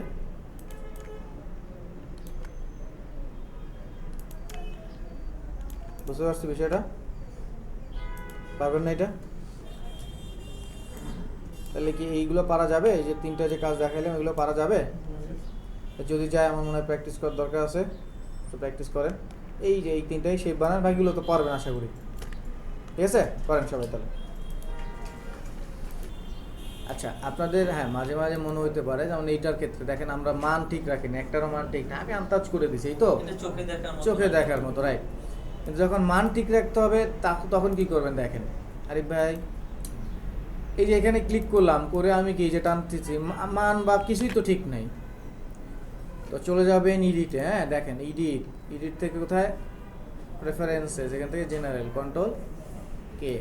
বুঝতে পারছি বিষয়টা। পারবেন না এটা? তাহলে কি এইগুলো পারা যাবে? এই যে তিনটা যে কাজ দেখাইলাম এগুলো পারা যাবে? যদি যায় আমার মনে হয় প্র্যাকটিস করার দরকার আছে, তো প্র্যাকটিস করেন। এই যে এই তিনটাই শেপ বানান, বাকিগুলো তো পারবেন আশা করি। ঠিক আছে, করেন সবাই তাহলে। আচ্ছা আপনাদের হ্যাঁ মাঝে মাঝে মনে হতে পারে যেমন এইটার ক্ষেত্রে দেখেন আমরা মান ঠিক রাখি না, একটারও মান ঠিক না, আমি আন্দাজ করে দিছি এই তো এটা চোখে দেখার মতো চোখে না। দেখার মতো, রাইট। কিন্তু যখন মান ঠিক রাখতে হবে তখন কি করবেন দেখেন আরিফ ভাই, এই যে এখানে ক্লিক করলাম, করে আমি কি যে টানতেছি মান বা কিছুই তো ঠিক নাই, তো চলে যাবেন ইডিটে। হ্যাঁ দেখেন ইডিট থেকে কোথায়, প্রেফারেন্সেস, এখান থেকে জেনারেল, কন্ট্রোল কে,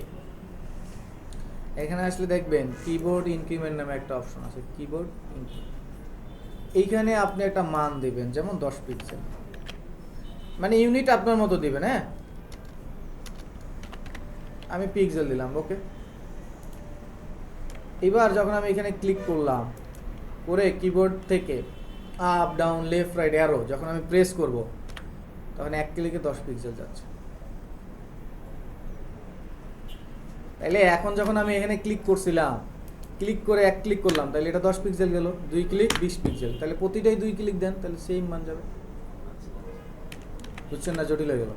এখানে আসলে দেখবেন কিবোর্ড ইনক্রিমেন্ট নামে একটা অপশন আছে, কিবোর্ড ইনক্রিমেন্ট। এইখানে আপনি একটা মান দিবেন, যেমন 10 পিক্সেল, মানে ইউনিট আপনার মতো দিবেন। হ্যাঁ আমি পিক্সেল দিলাম, ওকে। এবার যখন আমি এখানে ক্লিক করলাম, করে কিবোর্ড থেকে up down left right arrow যখন আমি প্রেস করব, তখন এক ক্লিকে 10 পিক্সেল যাচ্ছে। তাইলে এখন যখন আমি এখানে ক্লিক করছিলাম, ক্লিক করে এক ক্লিক করলাম, তাহলে এটা 10 পিক্সেল গেল, 2 ক্লিক 20 পিক্সেল, তাহলে প্রতিটাই 2 ক্লিক দেন, তাহলে সেম মান যাবে। বুঝছেন না, জটিল হয়ে গেল।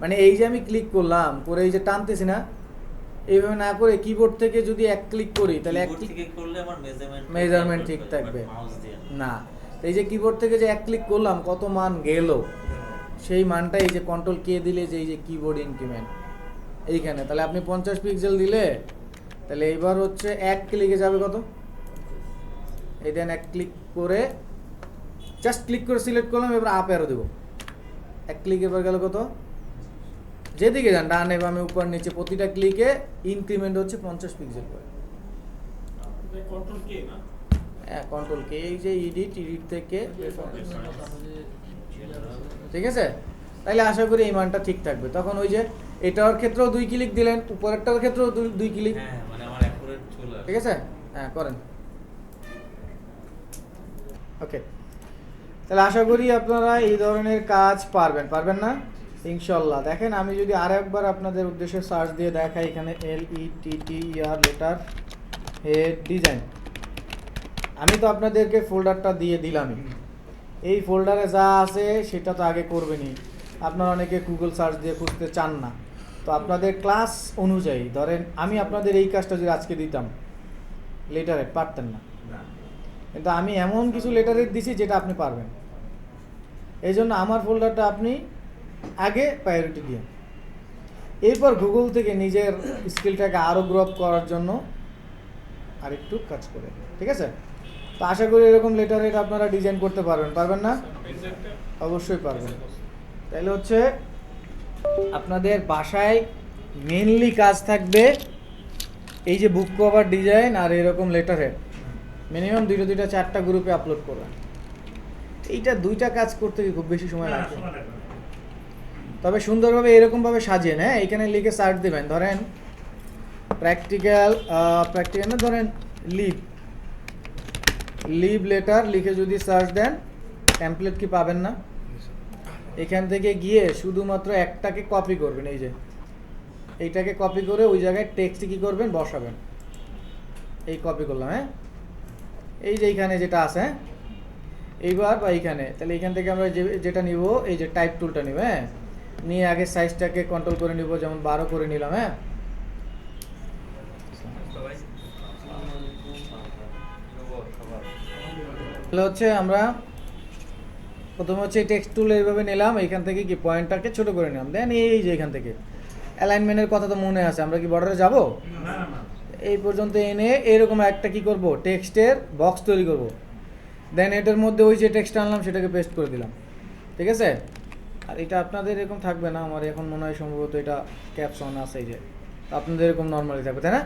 মানে এই যে আমি ক্লিক করলাম, করে এই যে টানতেছি না, এইভাবে না করে কিবোর্ড থেকে যদি এক ক্লিক করি, তাহলে এক কিবোর্ড ক্লিক থেকে করলে আমার মেজারমেন্ট ঠিক থাকবে মাউস দিয়ে না। এই যে কিবোর্ড থেকে যে এক ক্লিক করলাম, কত মান গেল, সেই মানটা এই যে কন্ট্রোল কে দিলে, যে এই যে কিবোর্ড ইনক্রিমেন্ট এইখানে, তাহলে আপনি 50 পিক্সেল দিলে, তাহলে এইবার হচ্ছে এক ক্লিকে যাবে কত, এই দেন এক ক্লিক করে জাস্ট ক্লিক করে সিলেক্ট করলাম, এবার আপ অ্যারো দেবো, এক ক্লিক এবার গেল কত, যেদিকে যান ডানে বামে উপর নিচে প্রতিটা ক্লিকে ইনক্রিমেন্ট হচ্ছে 50 পিক্সেল করে। কন্ট্রোল কে না, হ্যাঁ কন্ট্রোল কে, এই যে ইডিট থেকে, ঠিক আছে। তাইলে আশা করি এই মানটা ঠিক থাকবে। তখন ওই যে এটার ক্ষেত্রেও 2 ক্লিক দিলেন, উপরেরটার ক্ষেত্রেও 2 ক্লিক, হ্যাঁ মানে আমার অ্যাকুরেট চলে আসে। ঠিক আছে। হ্যাঁ করেন, ওকে। তাহলে আশা করি আপনারা এই ধরনের কাজ পারবেন না ইনশাল্লাহ। দেখেন আমি যদি আর একবার আপনাদের উদ্দেশ্যে সার্চ দিয়ে দেখাই, এখানে LETTER লেটার হেড ডিজাইন, আমি তো আপনাদেরকে ফোল্ডারটা দিয়ে দিলামই, এই ফোল্ডারে যা আছে সেটা তো আগে করবেনই। আপনারা অনেকে গুগল সার্চ দিয়ে খুঁজতে চান না, তো আপনাদের ক্লাস অনুযায়ী ধরেন আমি আপনাদের এই কাজটা যদি আজকে দিতাম, লেটারে পারতেন না, কিন্তু আমি এমন কিছু লেটারের দিছি যেটা আপনি পারবেন। এই জন্য আমার ফোল্ডারটা আপনি আগে প্রায়োরিটি দিয়ে, এরপর গুগল থেকে নিজের স্কিলটাকে আরও গ্রো আপ করার জন্য আরেকটু কাজ করে, ঠিক আছে। তো আশা করি এরকম লেটারেট আপনারা ডিজাইন করতে পারবেন না? অবশ্যই পারবেন। তাহলে হচ্ছে আপনাদের বাসায় মেনলি কাজ থাকবে এই যে বুক কভার ডিজাইন আর এরকম লেটারহেড, মিনিমাম 2টা 4টা গ্রুপে আপলোড করবেন। এইটা 2টা কাজ করতে খুব বেশি সময় লাগবে, তবে সুন্দরভাবে এরকমভাবে সাজিয়ে, হ্যাঁ এখানে লিখে সার্চ দেবেন, ধরেন প্র্যাকটিক্যাল না, ধরেন লিভ লেটার লিখে যদি সার্চ দেন, টেমপ্লেট কি পাবেন না? এখান থেকে গিয়ে শুধুমাত্র একটাকে কপি করবেন, এই যে এইটাকে কপি করে ওই জায়গায় টেক্সটে কি করবেন, বসাবেন। এই কপি করলাম, হ্যাঁ এই যে এইখানে যেটা আছে, হ্যাঁ এইবার বা এইখানে, তাহলে এইখান থেকে আমরা যেটা নিব, এই যে টাইপ টুলটা নিব, হ্যাঁ নিয়ে আগে সাইজটাকে কন্ট্রোল করে নিব, যেমন 12 করে নিলাম। হ্যাঁ তাহলে হচ্ছে আমরা প্রথমে হচ্ছে টেক্সট টুল এইভাবে নিলাম, এইখান থেকে কি পয়েন্টটাকে ছোট করে নিলাম, দেন এই যে এখান থেকে অ্যালাইনমেন্টের কথা তো মনে আছে, আমরা কি বর্ডারে যাব, এই পর্যন্ত এনে এরকম একটা কি করব, টেক্সটের বক্স তৈরি করব, দেন এটার মধ্যে ওই যে টেক্সট আনলাম সেটাকে পেস্ট করে দিলাম, ঠিক আছে। আর এটা আপনাদের এরকম থাকবে না, আমার এখন মনে হয় সম্ভবত এটা ক্যাপশন আছে, এই যে আপনাদের এরকম নর্মালি থাকবে, তাই না?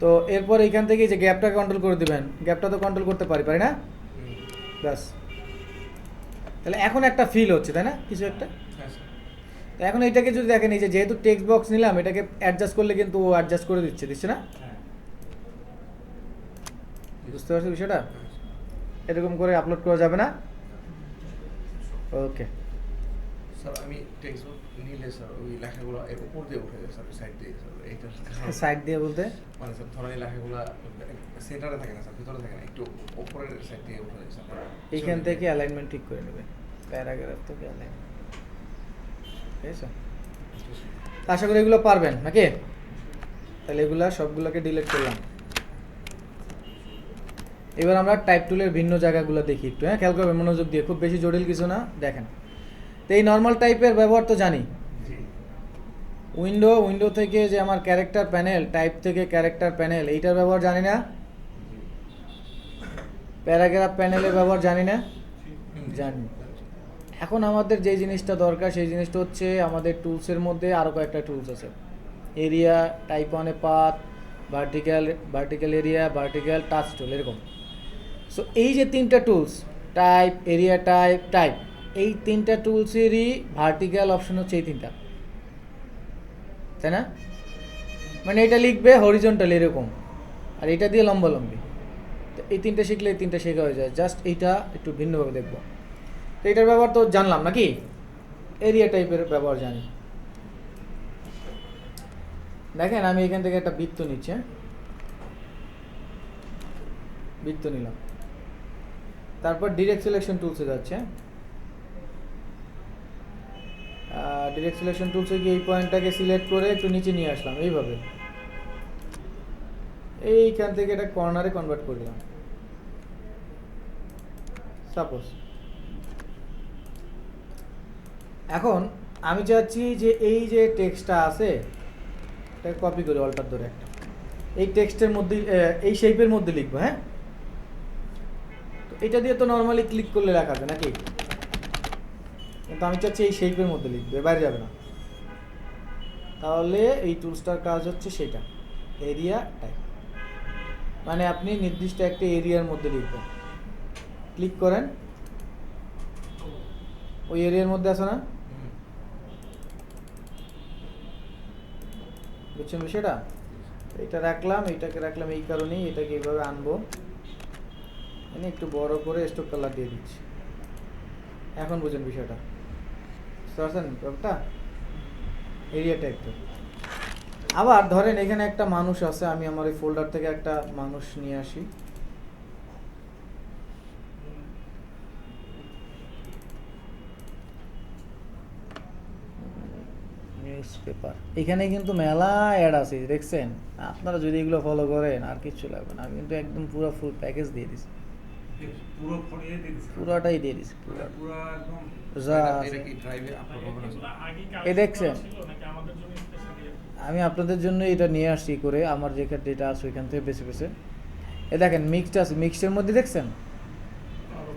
তো এরপর এইখান থেকে যে গ্যাপটাকে কন্ট্রোল করে দিবেন, গ্যাপটা তো কন্ট্রোল করতে পারি না, ব্যাস। তাহলে এখন একটা ফিল হচ্ছে, তাই না, কিছু একটা। তো এখন এইটাকে যদি দেখেন, এই যে যেহেতু টেক্সট বক্স নিলাম, এটাকে অ্যাডজাস্ট করলে কিন্তু ও অ্যাডজাস্ট করে দিচ্ছে না, বুঝতে পারছো বিষয়টা? এরকম করে আপলোড করা যাবে না, ওকে। স্যার আমি টেক্সট নিলে স্যার ওই লেখাগুলো এর উপর দিয়ে উঠে যায় স্যার, সাইড দিয়ে স্যার, এইটা সাইড দিয়ে বলতে মানে স্যার ধরেন এই লেখাগুলো সেন্টারে থাকে না স্যার, ভিতরে থাকে না, একটু উপরের সাইড দিয়ে উঠে যায় স্যার। এইখান থেকে অ্যালাইনমেন্ট ঠিক করে নেবে, প্যারাগ্রাফ থেকে অ্যালাইনমেন্ট, ঠিক আছে। আশা করি এগুলো পারবেন নাকি? তাহলে এগুলা সবগুলোকে ডিলিট করলাম, এবার আমরা টাইপ টুলের ভিন্ন জায়গাগুলো দেখি একটু, হ্যাঁ খেয়াল করবেন মনোযোগ দিয়ে, খুব বেশি জটিল কিছু না, দেখেন। তো এই নর্মাল টাইপের ব্যবহার তো জানি, জি উইন্ডো থেকে যে আমার ক্যারেক্টার প্যানেল, টাইপ থেকে ক্যারেক্টার প্যানেল, এইটার ব্যবহার জানি না। প্যারাগ্রাফ প্যানেলের ব্যবহার জানি না, জানি। এখন আমাদের যে জিনিসটা দরকার সেই জিনিসটা হচ্ছে আমাদের টুলসের মধ্যে আরও কয়েকটা টুলস আছে, area, type on a path, vertical area, vertical touch tool, এরকম। সো এই যে তিনটা টুলস, টাইপ, এরিয়া টাইপ, এই তিনটা টুলসেরই ভার্টিক্যাল অপশন হচ্ছে এই তিনটা, তাই না? মানে এটা লিখবে হরিজন্টাল এরকম, আর এটা দিয়ে লম্বালম্বি। তো এই তিনটা শিখলে এই তিনটা শেখা হয়ে যায়, জাস্ট এইটা একটু ভিন্নভাবে দেখবো। তো এটার ব্যবহার তো জানলাম নাকি, এরিয়া টাইপের ব্যবহার জানি। দেখেন আমি এখান থেকে একটা বৃত্ত নিচ্ছি, বৃত্ত নিলাম, তারপর ডিরেক্ট সিলেকশন টুলসে যাচ্ছে। ডিরেক্ট সিলেকশন টুলসে গিয়ে এই পয়েন্টটাকে সিলেক্ট করে একটু নিচে নিয়ে আসলাম এইভাবে, এইখান থেকে এটা কর্নারে কনভার্ট করে দিলাম সাপোজ। এখন আমি চাচ্ছি যে এই যে টেক্সটটা আছে এটা কপি করে অল্টার ধরে একটা এই টেক্সটের মধ্যে, এই শেপের মধ্যে লিখবো, হ্যাঁ। তো এটা দিয়ে তো নর্মালি ক্লিক করলে লেখা যায় নাকি, কিন্তু আমি চাচ্ছি এই শেপের মধ্যে লিখবে, বাইরে যাবে না। তাহলে এই টুলসটার কাজ হচ্ছে সেটা, এরিয়া টাইপ, মানে আপনি নির্দিষ্ট একটা এরিয়ার মধ্যে লিখবেন। ক্লিক করেন, ওই এরিয়ার মধ্যে আছে না, বুঝছেন বিষয়টা? এটা রাখলাম, এইটাকে রাখলাম এই কারণেই, এটাকে এইভাবে আনবো, এনে একটু বড় করে স্ট্রোক কালার দিয়ে দিচ্ছি। এখন বুঝেন বিষয়টা, বুঝতে পারছেন ব্যাপারটা? Area type. আবার ধরেন এখানে একটা মানুষ আছে, আমি আমার এই ফোল্ডার থেকে একটা মানুষ নিয়ে আসি, নিউজপেপার। এখানে কিন্তু মেলা অ্যাড আছে দেখছেন, আপনারা যদি এগুলো ফলো করেন আর কিছু লাগবে না, আমি কিন্তু একদম পুরো ফুল প্যাকেজ দিয়ে দিছি, পুরো ফোনে দিয়ে দিছি, পুরাটাই দিয়ে দিছি, পুরো একদম যা এটা কি ড্রাইভে আপলোড হবে না? এই দেখছেন, আমি আপনাদের জন্য এটা নিয়ে আসছি করে, আমার যেখানে ডেটা আছে ওইখান থেকে বেছে বেছে। এ দেখেন মিক্সড আছে, মিক্সডের মধ্যে দেখছেন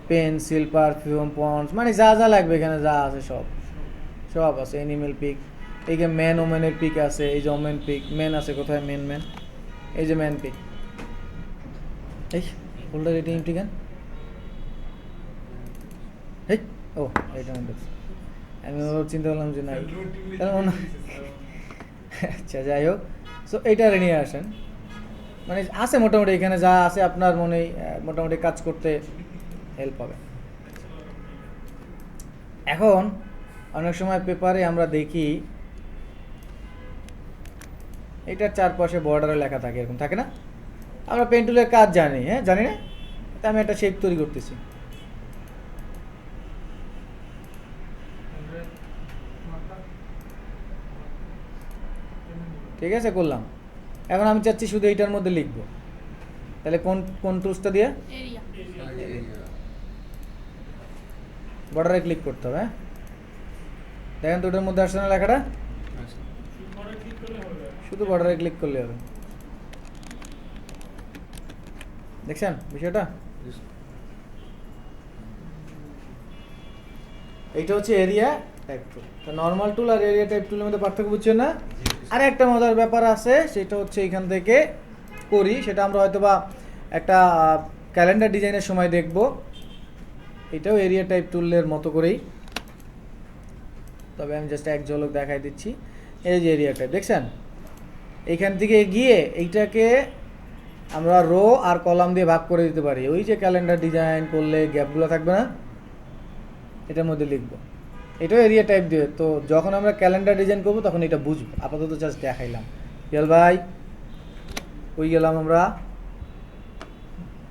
পেন্সিল, পারফিউম, পন্ডস, মানে যা যা লাগবে এখানে যা আছে সব সব আছে। অ্যানিমেল পিক, এই যে ম্যান ওমেনের পিক আছে, এই যে ওমেন পিক, ম্যান আছে কোথায়, ম্যান, এই যে ম্যান পিক, এই ফোল্ডার এটি এমটি কেন, এই ও এটা আমি চিন্তা করলাম যে নাই, তাহলে মনে আচ্ছা যাই হোক। সো এইটারে নিয়ে আসেন, মানে আছে মোটামুটি এখানে যা আছে আপনার মনে মোটামুটি কাজ করতে হেল্প হবে। এখন অনেক সময় পেপারে আমরা দেখি এটার চারপাশে বর্ডারে লেখা থাকে, এরকম থাকে না? আমরা পেন টুলের কাজ জানি, হ্যাঁ জানি না, তা আমি একটা শেপ তৈরি করতেছি, ঠিক আছে করলাম। এখন আমি চাচ্ছি শুধু এইটার মধ্যে লিখবো, তাহলে কোন টুলসটা দিয়ে, বর্ডারে ক্লিক করতে হবে, হ্যাঁ দেখেন তো ওটার মধ্যে আসছে না লেখাটা, শুধু বর্ডারে ক্লিক করলে হবে, দেখছেন বিষয়টা? এইটা হচ্ছে এরিয়া টাইপ টুল। নর্মাল টুল আর এরিয়া টাইপ টুলের মধ্যে পার্থক্য বুঝছেন না? আর একটা মজার ব্যাপার আছে, সেটা হচ্ছে এখান থেকে করি, সেটা আমরা হয়তো বা একটা ক্যালেন্ডার ডিজাইনের সময় দেখব। এটাও এরিয়া টাইপ টুলের মতো করেই, তবে আমি জাস্ট এক ঝলক দেখাই দিচ্ছি। এই যে এরিয়া টাইপ দেখছেন, এইখান থেকে গিয়ে এইটাকে আমরা রো আর কলাম দিয়ে ভাগ করে দিতে পারি। ওই যে ক্যালেন্ডার ডিজাইন করলে গ্যাপগুলো থাকবে না, এটার মধ্যে লিখবো, এটাও এরিয়া টাইপ দিয়ে। তো যখন আমরা ক্যালেন্ডার ডিজাইন করবো তখন এটা বুঝবো, আপাতত জাস্ট দেখাইলাম। ইয়াল ভাই ওই গেলাম, আমরা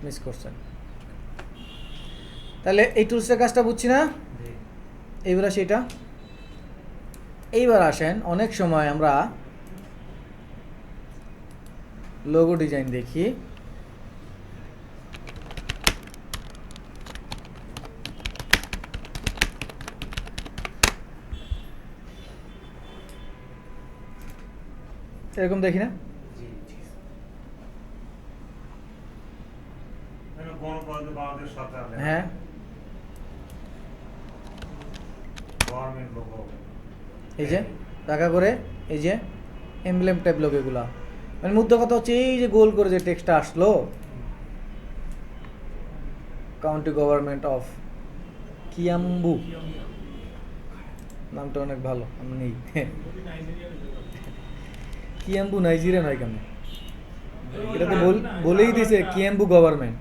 মিস করছেন। তাহলে এই টুলসের কাজটা বুঝছি না, এইবার সেটা। এইবার আসেন, অনেক সময় আমরা লোগো ডিজাইন দেখি, এরকম দেখি না? জি মানে গণপ্রজাতন্ত্রী বাংলাদেশ সরকার হ্যাঁ, গভর্নমেন্ট লোগো এই যে টাকা করে এই যে এমব্লেম টাইপ লোক এগুলা, মানে মুদ্রা কথা হচ্ছে এই যে গোল করে যে টেক্সটটা আসলো, কাউন্টি গভর্নমেন্ট অফ কিয়াম্বু, নামটা অনেক ভালো, আমি নেই। কিয়াম্বু নাইজেরিয়ান হয় কেন? এটা তো বলেই দিছে কিয়াম্বু গভর্নমেন্ট,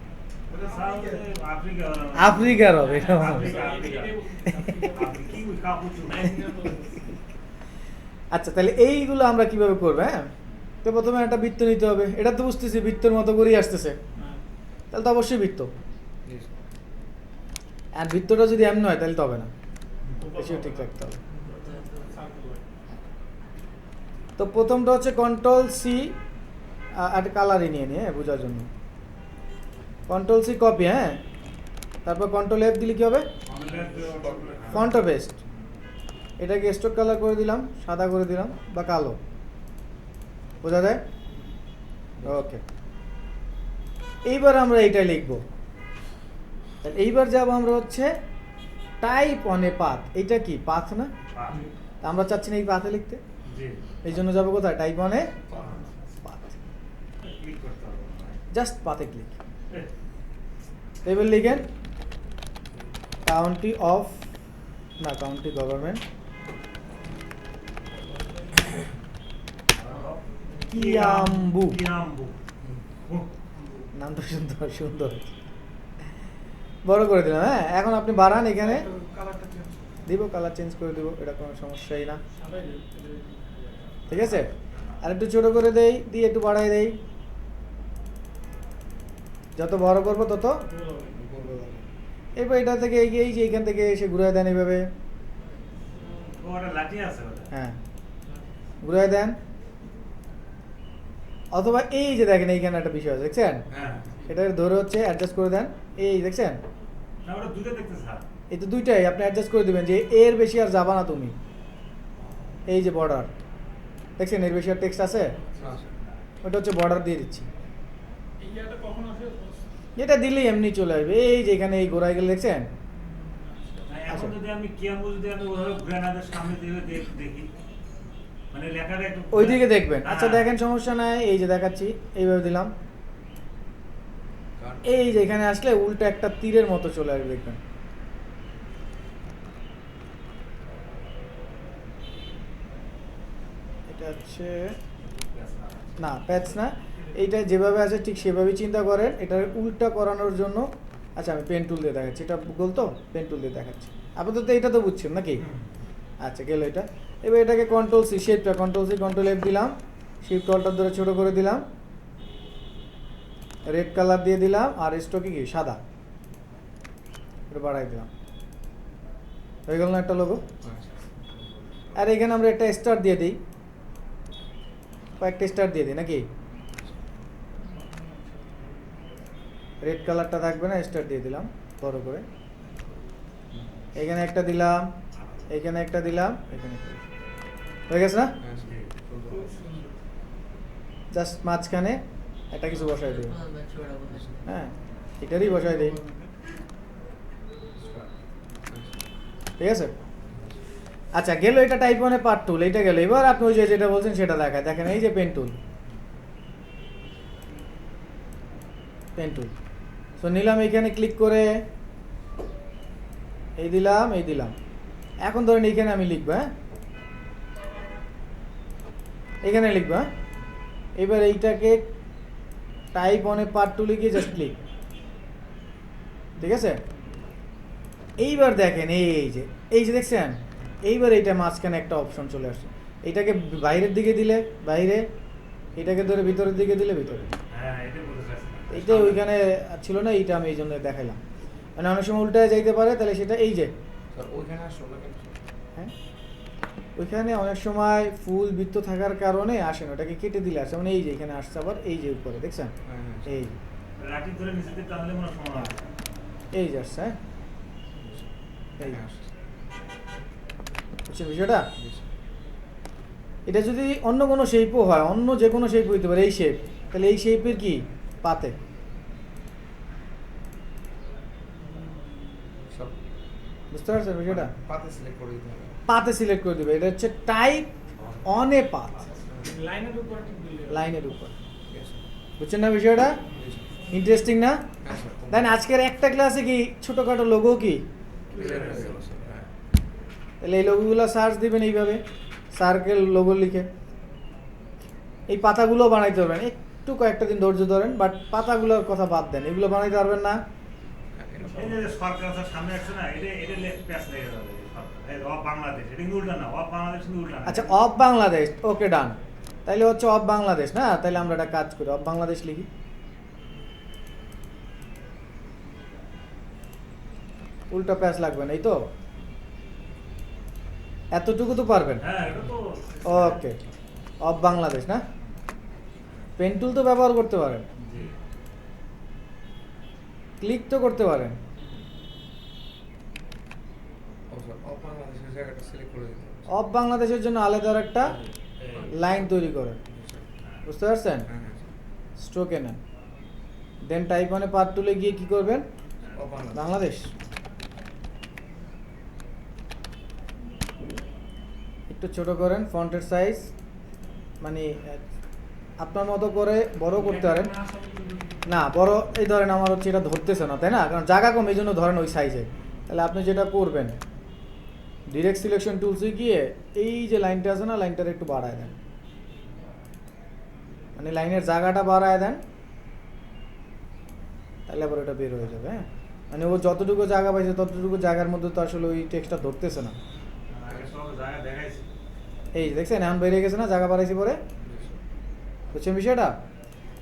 আফ্রিকার হবে এটা। আচ্ছা, তাহলে এইগুলো আমরা কিভাবে করবো? হ্যাঁ, তো প্রথমে একটা বৃত্ত নিতে হবে, এটা তো বুঝতেছি বৃত্তের মতো করেই আসতেছে, তাহলে তো অবশ্যই বৃত্ত। আর বৃত্তটা যদি এমন হয় তাহলে তো হবে না, এসেও ঠিক রাখতে হবে। তো প্রথমটা হচ্ছে কন্ট্রোল সি, একটা কালারই নিয়ে নিয়ে বোঝার জন্য, কন্ট্রোল সি কপি, হ্যাঁ, তারপর কন্ট্রোল এফ দিলে কি হবে? ফন্ট বেস্ট, এটাকে স্ট্রোক কালার করে দিলাম, সাদা করে দিলাম বা কালো, বোঝা যায়? ওকে, এইবার আমরা এইটা লিখবো। তাহলে এইবার যাবো আমরা হচ্ছে টাইপ অন এ পাথ। এইটা কি পাথ না? তা আমরা চাচ্ছি না এই পাথে লিখতে, এই জন্য যাবো কোথায়? Type on a path, just পাথে ক্লিক। এবার লিখেন কাউন্টি অফ, না কাউন্টি গভর্নমেন্ট কিয়াম্বু, নামটা সুন্দর সুন্দর, বড় করে দিলাম। হ্যাঁ, এখন আপনি বাড়ান, এখানে দিব, কালার চেঞ্জ করে দিব, এটা কোনো সমস্যাই না, ঠিক আছে? আর একটু ছোট করে দেই, দিয়ে একটু বাড়াই দেই, যত বড় করবো তত। এরপর এটা থেকে এই যে এইখান থেকে এসে ঘুরাই দেন এইভাবে, হ্যাঁ ঘুরাই দেন, অথবা এই যে দেখেন এইখানে একটা বিষয় আছে, দেখছেন? এটা ধরে হচ্ছে অ্যাডজাস্ট করে দেন, এই দেখছেন এই তো দুইটাই আপনি অ্যাডজাস্ট করে দিবেন যে এর বেশি আর যাবা না তুমি। এই যে বর্ডার দেখছেন, এর বেশি আর টেক্সট আছে, ওটা হচ্ছে বর্ডার দিয়ে দিচ্ছি। এটা দিলেই এমনি চলে আসবে, এই যে এখানে এই ঘোরায় গেলে দেখছেন। এখন যদি আমি কিয়াম্বু যদি আমি ওভাবে গ্রেনাদের সামনে দিয়ে দেখি, মানে লেখাটা একটু ওইদিকে দেখবেন। আচ্ছা দেখেন, সমস্যা নাই, এই যে দেখাচ্ছি, এইভাবে দিলাম, এই যে এখানে আসলে উল্টো একটা তীরের মতো চলে আসবে, দেখবেন। এটা হচ্ছে না প্যাচ না, এইটা যেভাবে আছে ঠিক সেভাবেই চিন্তা করেন, এটার উল্টা করানোর জন্য। আচ্ছা আমি পেন টুল দিয়ে দেখাচ্ছি, এটা গুগল তো পেন টুল দিয়ে দেখাচ্ছি, আপাতত এটা তো বুঝছেন নাকি? আচ্ছা গেল এটা। এবার এটাকে কন্ট্রোল সি, শেপটা কন্ট্রোল সি কন্ট্রোল এফ দিলাম, শিফট অল্টার ধরে ছোট করে দিলাম, রেড কালার দিয়ে দিলাম, আর স্ট্রোকে কি সাদা, এটা বাড়াই দিলাম, হয়ে গেল না একটা লোগো? আর এখানে আমরা একটা স্টার দিয়ে দিই, কয়েকটা স্টার দিয়ে দিই নাকি? রেড কালারটা থাকবে না, স্টার দিয়ে দিলাম বড় করে, এখানে একটা দিলাম, এখানে একটা দিলাম, এখানে একটা দিলাম, হয়ে গেছে না? জাস্ট মাঝখানে একটা কিছু বসাই দিই, হ্যাঁ এটারই বসাই দিই, ঠিক আছে? আচ্ছা গেল এটা টাইপ 1 এ পার্ট টুল, এটা গেল। এবার আপনি ওই যে যেটা বলছেন সেটা দেখায়, দেখেন এই যে pen tool, pen tool so নিলাম, এইখানে ক্লিক করে এই দিলাম, এই দিলাম। এখন ধরেন এইখানে আমি লিখবো, হ্যাঁ এখানে লিখবো, হ্যাঁ এবার এইটাকে টাইপ 1 এ পার্ট টুলে গিয়ে জাস্ট ক্লিক, ঠিক আছে? এইবার দেখেন এই যে দেখছেন, এইবার এইটা মাঝখানে একটা অপশন চলে আসছে, এইটাকে বাইরের দিকে দিলে বাইরে, এটাকে ধরে ভিতরের দিকে দিলে ভিতরে, এইটা ওইখানে ছিল না, এইটা আমি এই জন্য দেখাইলাম। মানে অনেক সময় উল্টায় যাইতে পারে, তাহলে সেটা এই যে হ্যাঁ ওইখানে অনেক সময় ফুল বৃত্ত থাকার কারণে আসে না, ওটাকে কেটে দিলে আসে, মানে এই যে এখানে আসছে আবার এই যে উপরে দেখছেন, এই লাঠি ধরে নিচে দিতে তাহলে মনে সময় এই যে আসছে, হ্যাঁ এই বুঝছেন বিষয়টা? এটা যদি অন্য কোনো শেপও হয়, অন্য যে কোনো শেপ হইতে পারে, এই শেপ, তাহলে এই শেপের কি পাতে, সব বুঝতে পারছেন বিষয়টা? পাতে সিলেক্ট করে দিতে হবে। পাতে সিলেক্ট করে দিবে। এটা হচ্ছে টাইপ অন এ পাথ, লাইনের উপর ঠিক দিলে লাইনের উপর। Yes, sir. বুঝছেন না বিষয়টা? Yes, sir. ইন্টারেস্টিং না? হ্যাঁ, sir. দেন আজকের একটা ক্লাসে কি ছোটোখাটো লোগো কি, Clear হয়ে গেল, sir. হ্যাঁ। তাহলে এই লোগোগুলো সার্চ দিবেন এইভাবে, সার্কেল লোগো লিখে। এই পাতাগুলো বানাইতে পারবেন, একটু কয়েকটা দিন ধৈর্য ধরেন, বাট পাতাগুলোর কথা বাদ দেন, এগুলো বানাইতে পারবেন না। এই যে সরকার আছে সামনে আছে না, এটা প্যাচ লেগে যাবে সরকার। এই অফ বাংলাদেশ, এটা কিন্তু উল্টা না, অফ বাংলাদেশ কিন্তু উল্টা না। আচ্ছা, অফ বাংলাদেশ, ওকে ডান। তাইলে হচ্ছে অফ বাংলাদেশ না, তাইলে আমরা একটা কাজ করি, অফ বাংলাদেশ লিখি। উল্টা প্যাচ লাগবে না, এই তো এতটুকু তো পারবেন। হ্যাঁ, এটা তো ওকে, অফ বাংলাদেশ না, পেন টুল তো ব্যবহার করতে পারেন, জি। ক্লিক তো করতে পারেন। ও, sir, অফ বাংলাদেশের জায়গাটা সিলেক্ট করে দিতে হবে। অফ বাংলাদেশের জন্য আলাদা একটা এই- লাইন তৈরি করেন, বুঝতে পারছেন? হ্যাঁ, হ্যাঁ, sir. স্ট্রোকে নেন, দেন টাইপ অনে পার্ট টুলে গিয়ে কি করবেন, অফ বাংলাদেশ। বাংলাদেশ। একটু ছোট করেন, ফন্টের সাইজ মানে আপনার মতো করে বড় করতে পারেন না, বড় এই ধরেন আমার হচ্ছে এটা ধরতেছে না, তাই না? কারণ জায়গা কম, এই জন্য ধরেন ওই সাইজে। তাহলে আপনি যেটা করবেন, ডিরেক্ট সিলেকশন টুলসে গিয়ে এই যে লাইনটা আছে না, লাইনটার একটু বাড়ায় দেন, মানে লাইনের জায়গাটা বাড়ায় দেন, তাহলে আবার ওটা বের হয়ে যাবে। হ্যাঁ, মানে ও যতটুকু জায়গা পাইছে ততটুকু জায়গার মধ্যে তো আসলে ওই টেক্সটটা ধরতেছে না। আগে সব জায়গা দেখাইছি। এই যে দেখছেন, এখন বেরিয়ে গেছে না, জায়গা বাড়াইছি পরে। বুঝছেন বিষয়টা?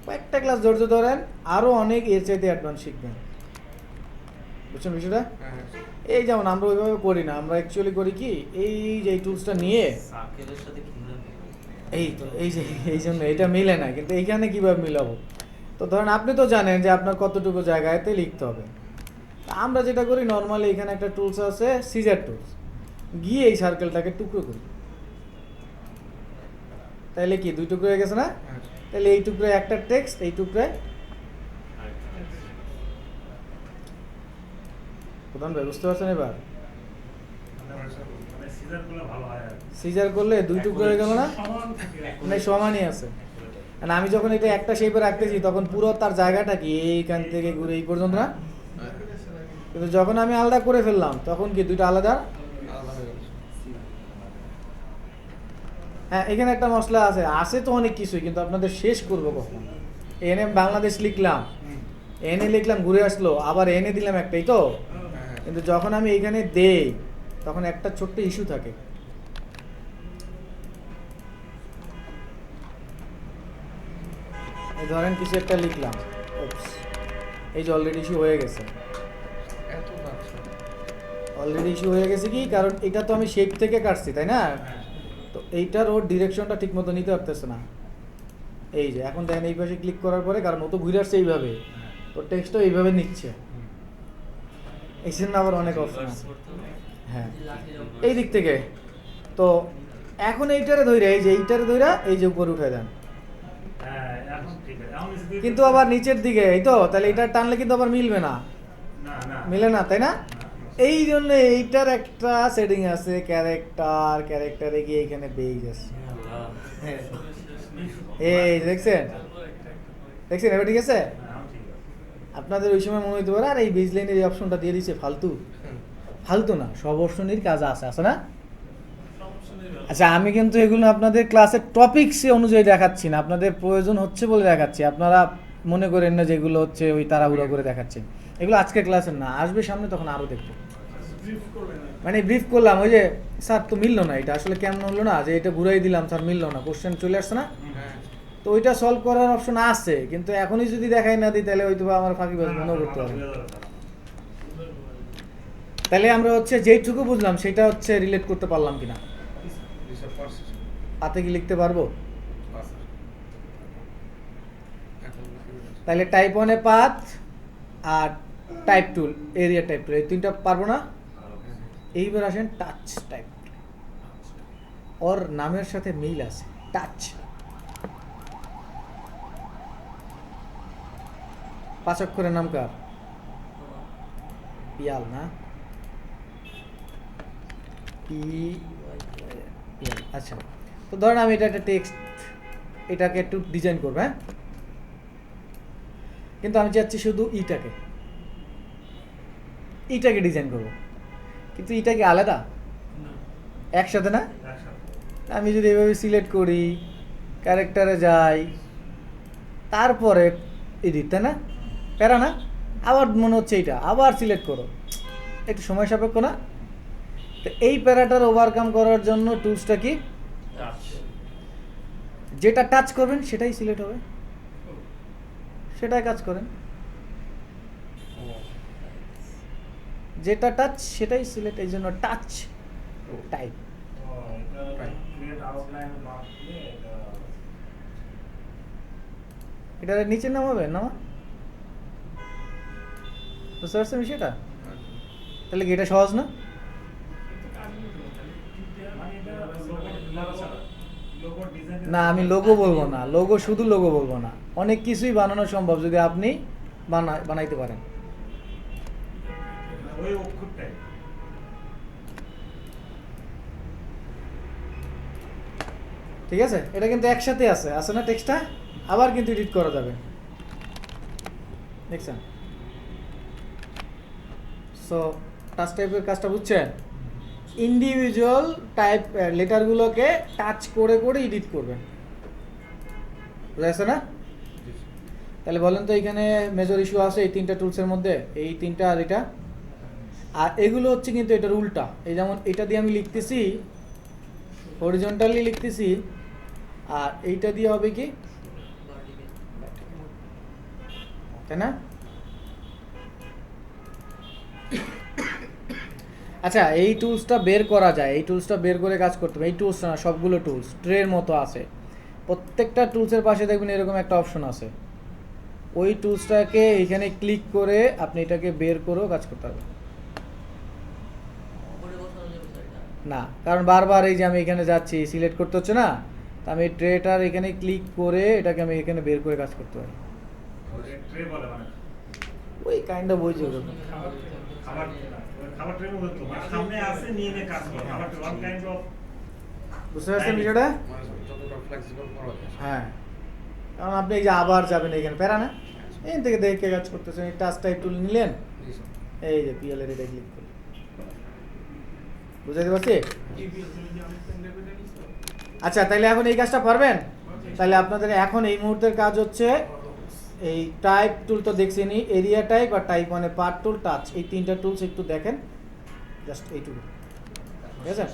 কয়েকটা ক্লাস ধৈর্য ধরেন, আরও অনেক এর চাইতে অ্যাডভান্স শিখবেন। বুঝছেন বিষয়টা? হ্যাঁ, হ্যাঁ, sir. এই যেমন আমরা ওইভাবে করি না, আমরা অ্যাকচুয়ালি করি কি, এই যে এই টুলসটা নিয়ে সার্কেলের সাথে কিভাবে এই তো এই যে এই জন্য এটা মিলে না, কিন্তু এইখানে কিভাবে মিলাবো? তো ধরেন আপনি তো জানেন যে আপনার কতটুকু জায়গাতে লিখতে হবে। তা আমরা যেটা করি নর্মালি, এখানে একটা টুলস আছে সিজার টুলস, গিয়ে এই সার্কেলটাকে টুকরো করি, তাইলে কি দুই টুকরো হয়ে গেছে না? হ্যাঁ, sir. তাহলে এই টুকরোয় একটা টেক্সট, এই টুকরোয় প্রধান ভাই, বুঝতে পারছেন এবার? মানে সিজার করলে ভালো হয় আর কি। সিজার করলে দুই টুকরো হয়ে গেল না, সমান থাকে মানে সমানই আছে। আর আমি যখন এটা একটা শেপে রাখতেছি তখন পুরো তার জায়গাটা কি এইখান থেকে ঘুরে এই পর্যন্ত না, কিন্তু যখন আমি আলাদা করে ফেললাম তখন কি দুইটা আলাদা। আলাদা হয়ে গেল, sir. হ্যাঁ, এখানে একটা মশলা আছে, আছে তো অনেক কিছুই, কিন্তু আপনাদের শেষ করবো কখন? এনে বাংলাদেশ লিখলাম, এনে লিখলাম, ঘুরে আসলো, আবার এনে দিলাম একটাই তো, হ্যাঁ, হ্যাঁ, কিন্তু যখন আমি এইখানে দেই তখন একটা ছোট্ট ইস্যু থাকে। এই ধরেন কিছু একটা লিখলাম, Oops, এই যে অলরেডি ইস্যু হয়ে গেছে। এত দাম, sir. অলরেডি ইস্যু হয়ে গেছে কি, কারণ এটা তো আমি শেপ থেকে কাটছি, তাই না? তো এইটার ওর ডিরেকশনটা ঠিক মতো নিতে পারতেছে না। এই যে এখন দেখেন এই পাশে ক্লিক করার পরে, কারণ ও তো ঘুরে আসছে এইভাবে, তো টেক্সটও এইভাবে নিচ্ছে, এই জন্য আবার অনেক অপশন আছে। হ্যাঁ, এই দিক থেকে তো এখন এইটারে ধইরা, এই যে এইটারে ধইরা এই যে উপরে উঠে দেন, হ্যাঁ, এখন ঠিক আছে। এখন নিচে দিয়ে- কিন্তু আবার নিচের দিকে, এই তো, তাহলে এটা টানলে কিন্তু আবার মিলবে না, না, না। মিলে না, তাই না? এই জন্য এইটার একটা সেটিং আছে, ক্যারেক্টারে গিয়ে এখানে বেজ আছে। এই দেখছেন, দেখছেন এবার ঠিক আছে? হ্যাঁ, এখন ঠিক আছে। আপনাদের ওই সময় মনে হইতে পারে আর এই বেজ লাইনের এই অপশনটা দিয়ে দিচ্ছে ফালতু। ফালতু না, সব অপশনেরই কাজ আছে না? আচ্ছা, আমি কিন্তু এগুলো আপনাদের ক্লাসের টপিকস অনুযায়ী দেখাচ্ছি না, আপনাদের প্রয়োজন হচ্ছে বলে দেখাচ্ছি। আপনারা মনে করেন না যেগুলো হচ্ছে ওই তাড়াহুড়ো করে দেখাচ্ছেন, এগুলো আজকের ক্লাসের না, আসবে সামনে তখন আরও দেখবো। ব্রিফ করবেন আর মানে ব্রিফ করলাম, ওই যে স্যার তো মিললো না, এটা আসলে কেমন হলো না, যে এটা ঘুরাই দিলাম স্যার মিললো না, কোশ্চেন চলে আসছে না, হ্যাঁ, তো ওইটা সলভ করার অপশন আছে, কিন্তু এখনই যদি দেখাই না দিই তাহলে হয়তো বা আমার ফাঁকিবাজ মনে করতে হবে। তাহলে আমরা হচ্ছে যেইটুকু বুঝলাম সেটা হচ্ছে রিলেট করতে পারলাম কিনা, জি, sir, পারছি, sir. তাতে কি লিখতে পারবো? পারছি। এখন লিখে দিলাম, sir. তাহলে টাইপ ওয়ানে পাথ আর type tool, area type tool, এই তিনটা পারবো না। হ্যাঁ, এইবার আসেন টাচ টাইপ, ওর নামের সাথে মিল আছে, টাচ। 5 অক্ষরের নাম কার? পিয়াল না, পিয়াল। আচ্ছা, তো ধরেন আমি এটা একটা টেক্সট, এটাকে একটু ডিজাইন করবো, হ্যাঁ, কিন্তু আমি চাচ্ছি শুধু ইটাকে ডিজাইন করব, কিন্তু ইটা কি আলাদা একসাথে না? একসাথে। আমি যদি এভাবে সিলেক্ট করি, ক্যারেক্টারে যাই, তারপরে এডিট, তাই না? প্যারা না? আবার মনে হচ্ছে এইটা আবার সিলেক্ট করো, একটু সময় সাপেক্ষ না? তো এই প্যারাটার ওভারকাম করার জন্য টুলসটা কি? যেটা টাচ করবেন সেটাই সিলেক্ট হবে, সেটাই কাজ করেন। যেটা টাচ সেটাই সিলেক্ট, এই জন্য touch type. Create outline mark দিয়ে এটা নিচে নামাবে নামা, বুঝতে পারছেন বিষয়টা? তাহলে কি এটা সহজ না? না, আমি লোগো বলবো না, লোগো শুধু লোগো বলবো না, অনেক কিছুই বানানো সম্ভব যদি আপনি বানাইতে পারেন। ওই অক্ষরটাই ঠিক আছে, এটা কিন্তু একসাথে আছে না টেক্সটটা, আবার কিন্তু এডিট করা যাবে, দেখছেন? সো টাচ টাইপের কাজটা বুঝছেন? ইন্ডিভিজুয়াল টাইপ লেটারগুলোকে টাচ করে করে এডিট করবেন, বুঝা যাচ্ছে না? তাহলে বলেন তো এখানে মেজর ইস্যু আছে এই 3টা টুলসের মধ্যে, এই 3টা আর এটা, আর এগুলো হচ্ছে কিন্তু এটার উল্টা। এই যেমন এটা দিয়ে আমি লিখতেছি হরিজন্টালি লিখতেছি, আর এইটা দিয়ে হবে কি, তাই না? আচ্ছা, এই টুলসটা বের করা যায়, এই টুলসটা বের করে কাজ করতে হবে। এই টুলসটা না, সবগুলো টুলস ট্রের মতো আছে, প্রত্যেকটা টুলসের পাশে দেখবেন এরকম একটা অপশন আছে, ওই টুলসটাকে এখানে ক্লিক করে আপনি এটাকে বের করেও কাজ করতে হবে না, কারণ বারবার এই যে আমি এখানে যাচ্ছি সিলেক্ট করতে হচ্ছে না, তা আমি ট্রেটার এখানে ক্লিক করে এটাকে আমি এখানে বের করে কাজ করতে পারি। ট্রে বলে মানে ওই কাইন্ড অফ ওই যে ওরকম। খাবার খাবার ট্রে মধ্যে তো মানে সামনে আছে নিয়ে নিয়ে কাজ করে খাবার ওয়ান কাইন্ড অফ। বুঝতে পারছেন বিষয়টা? মানে যতটা ফ্লেক্সিবল করা যায়। হ্যাঁ, কারণ আপনি এই যে আবার যাবেন এখানে, প্যারা না, এখান থেকে দেখে কাজ করতেছেন, এই টাচ টাইপ টুল নিলেন, জি স্যার। এই যে পিএল এর এটা ক্লিক করলেন, বুঝাতে পারছি? আচ্ছা, তাহলে এখন এই কাজটা পারবেন? তাহলে আপনাদের এখন এই মুহূর্তের কাজ হচ্ছে এই টাইপ টুল তো দেখছেনই, এরিয়া টাইপ আর টাইপ মানে পার্ট টুল, টাচ, এই 3টা টুলস একটু দেখেন, জাস্ট এইটুকু, ঠিক আছে?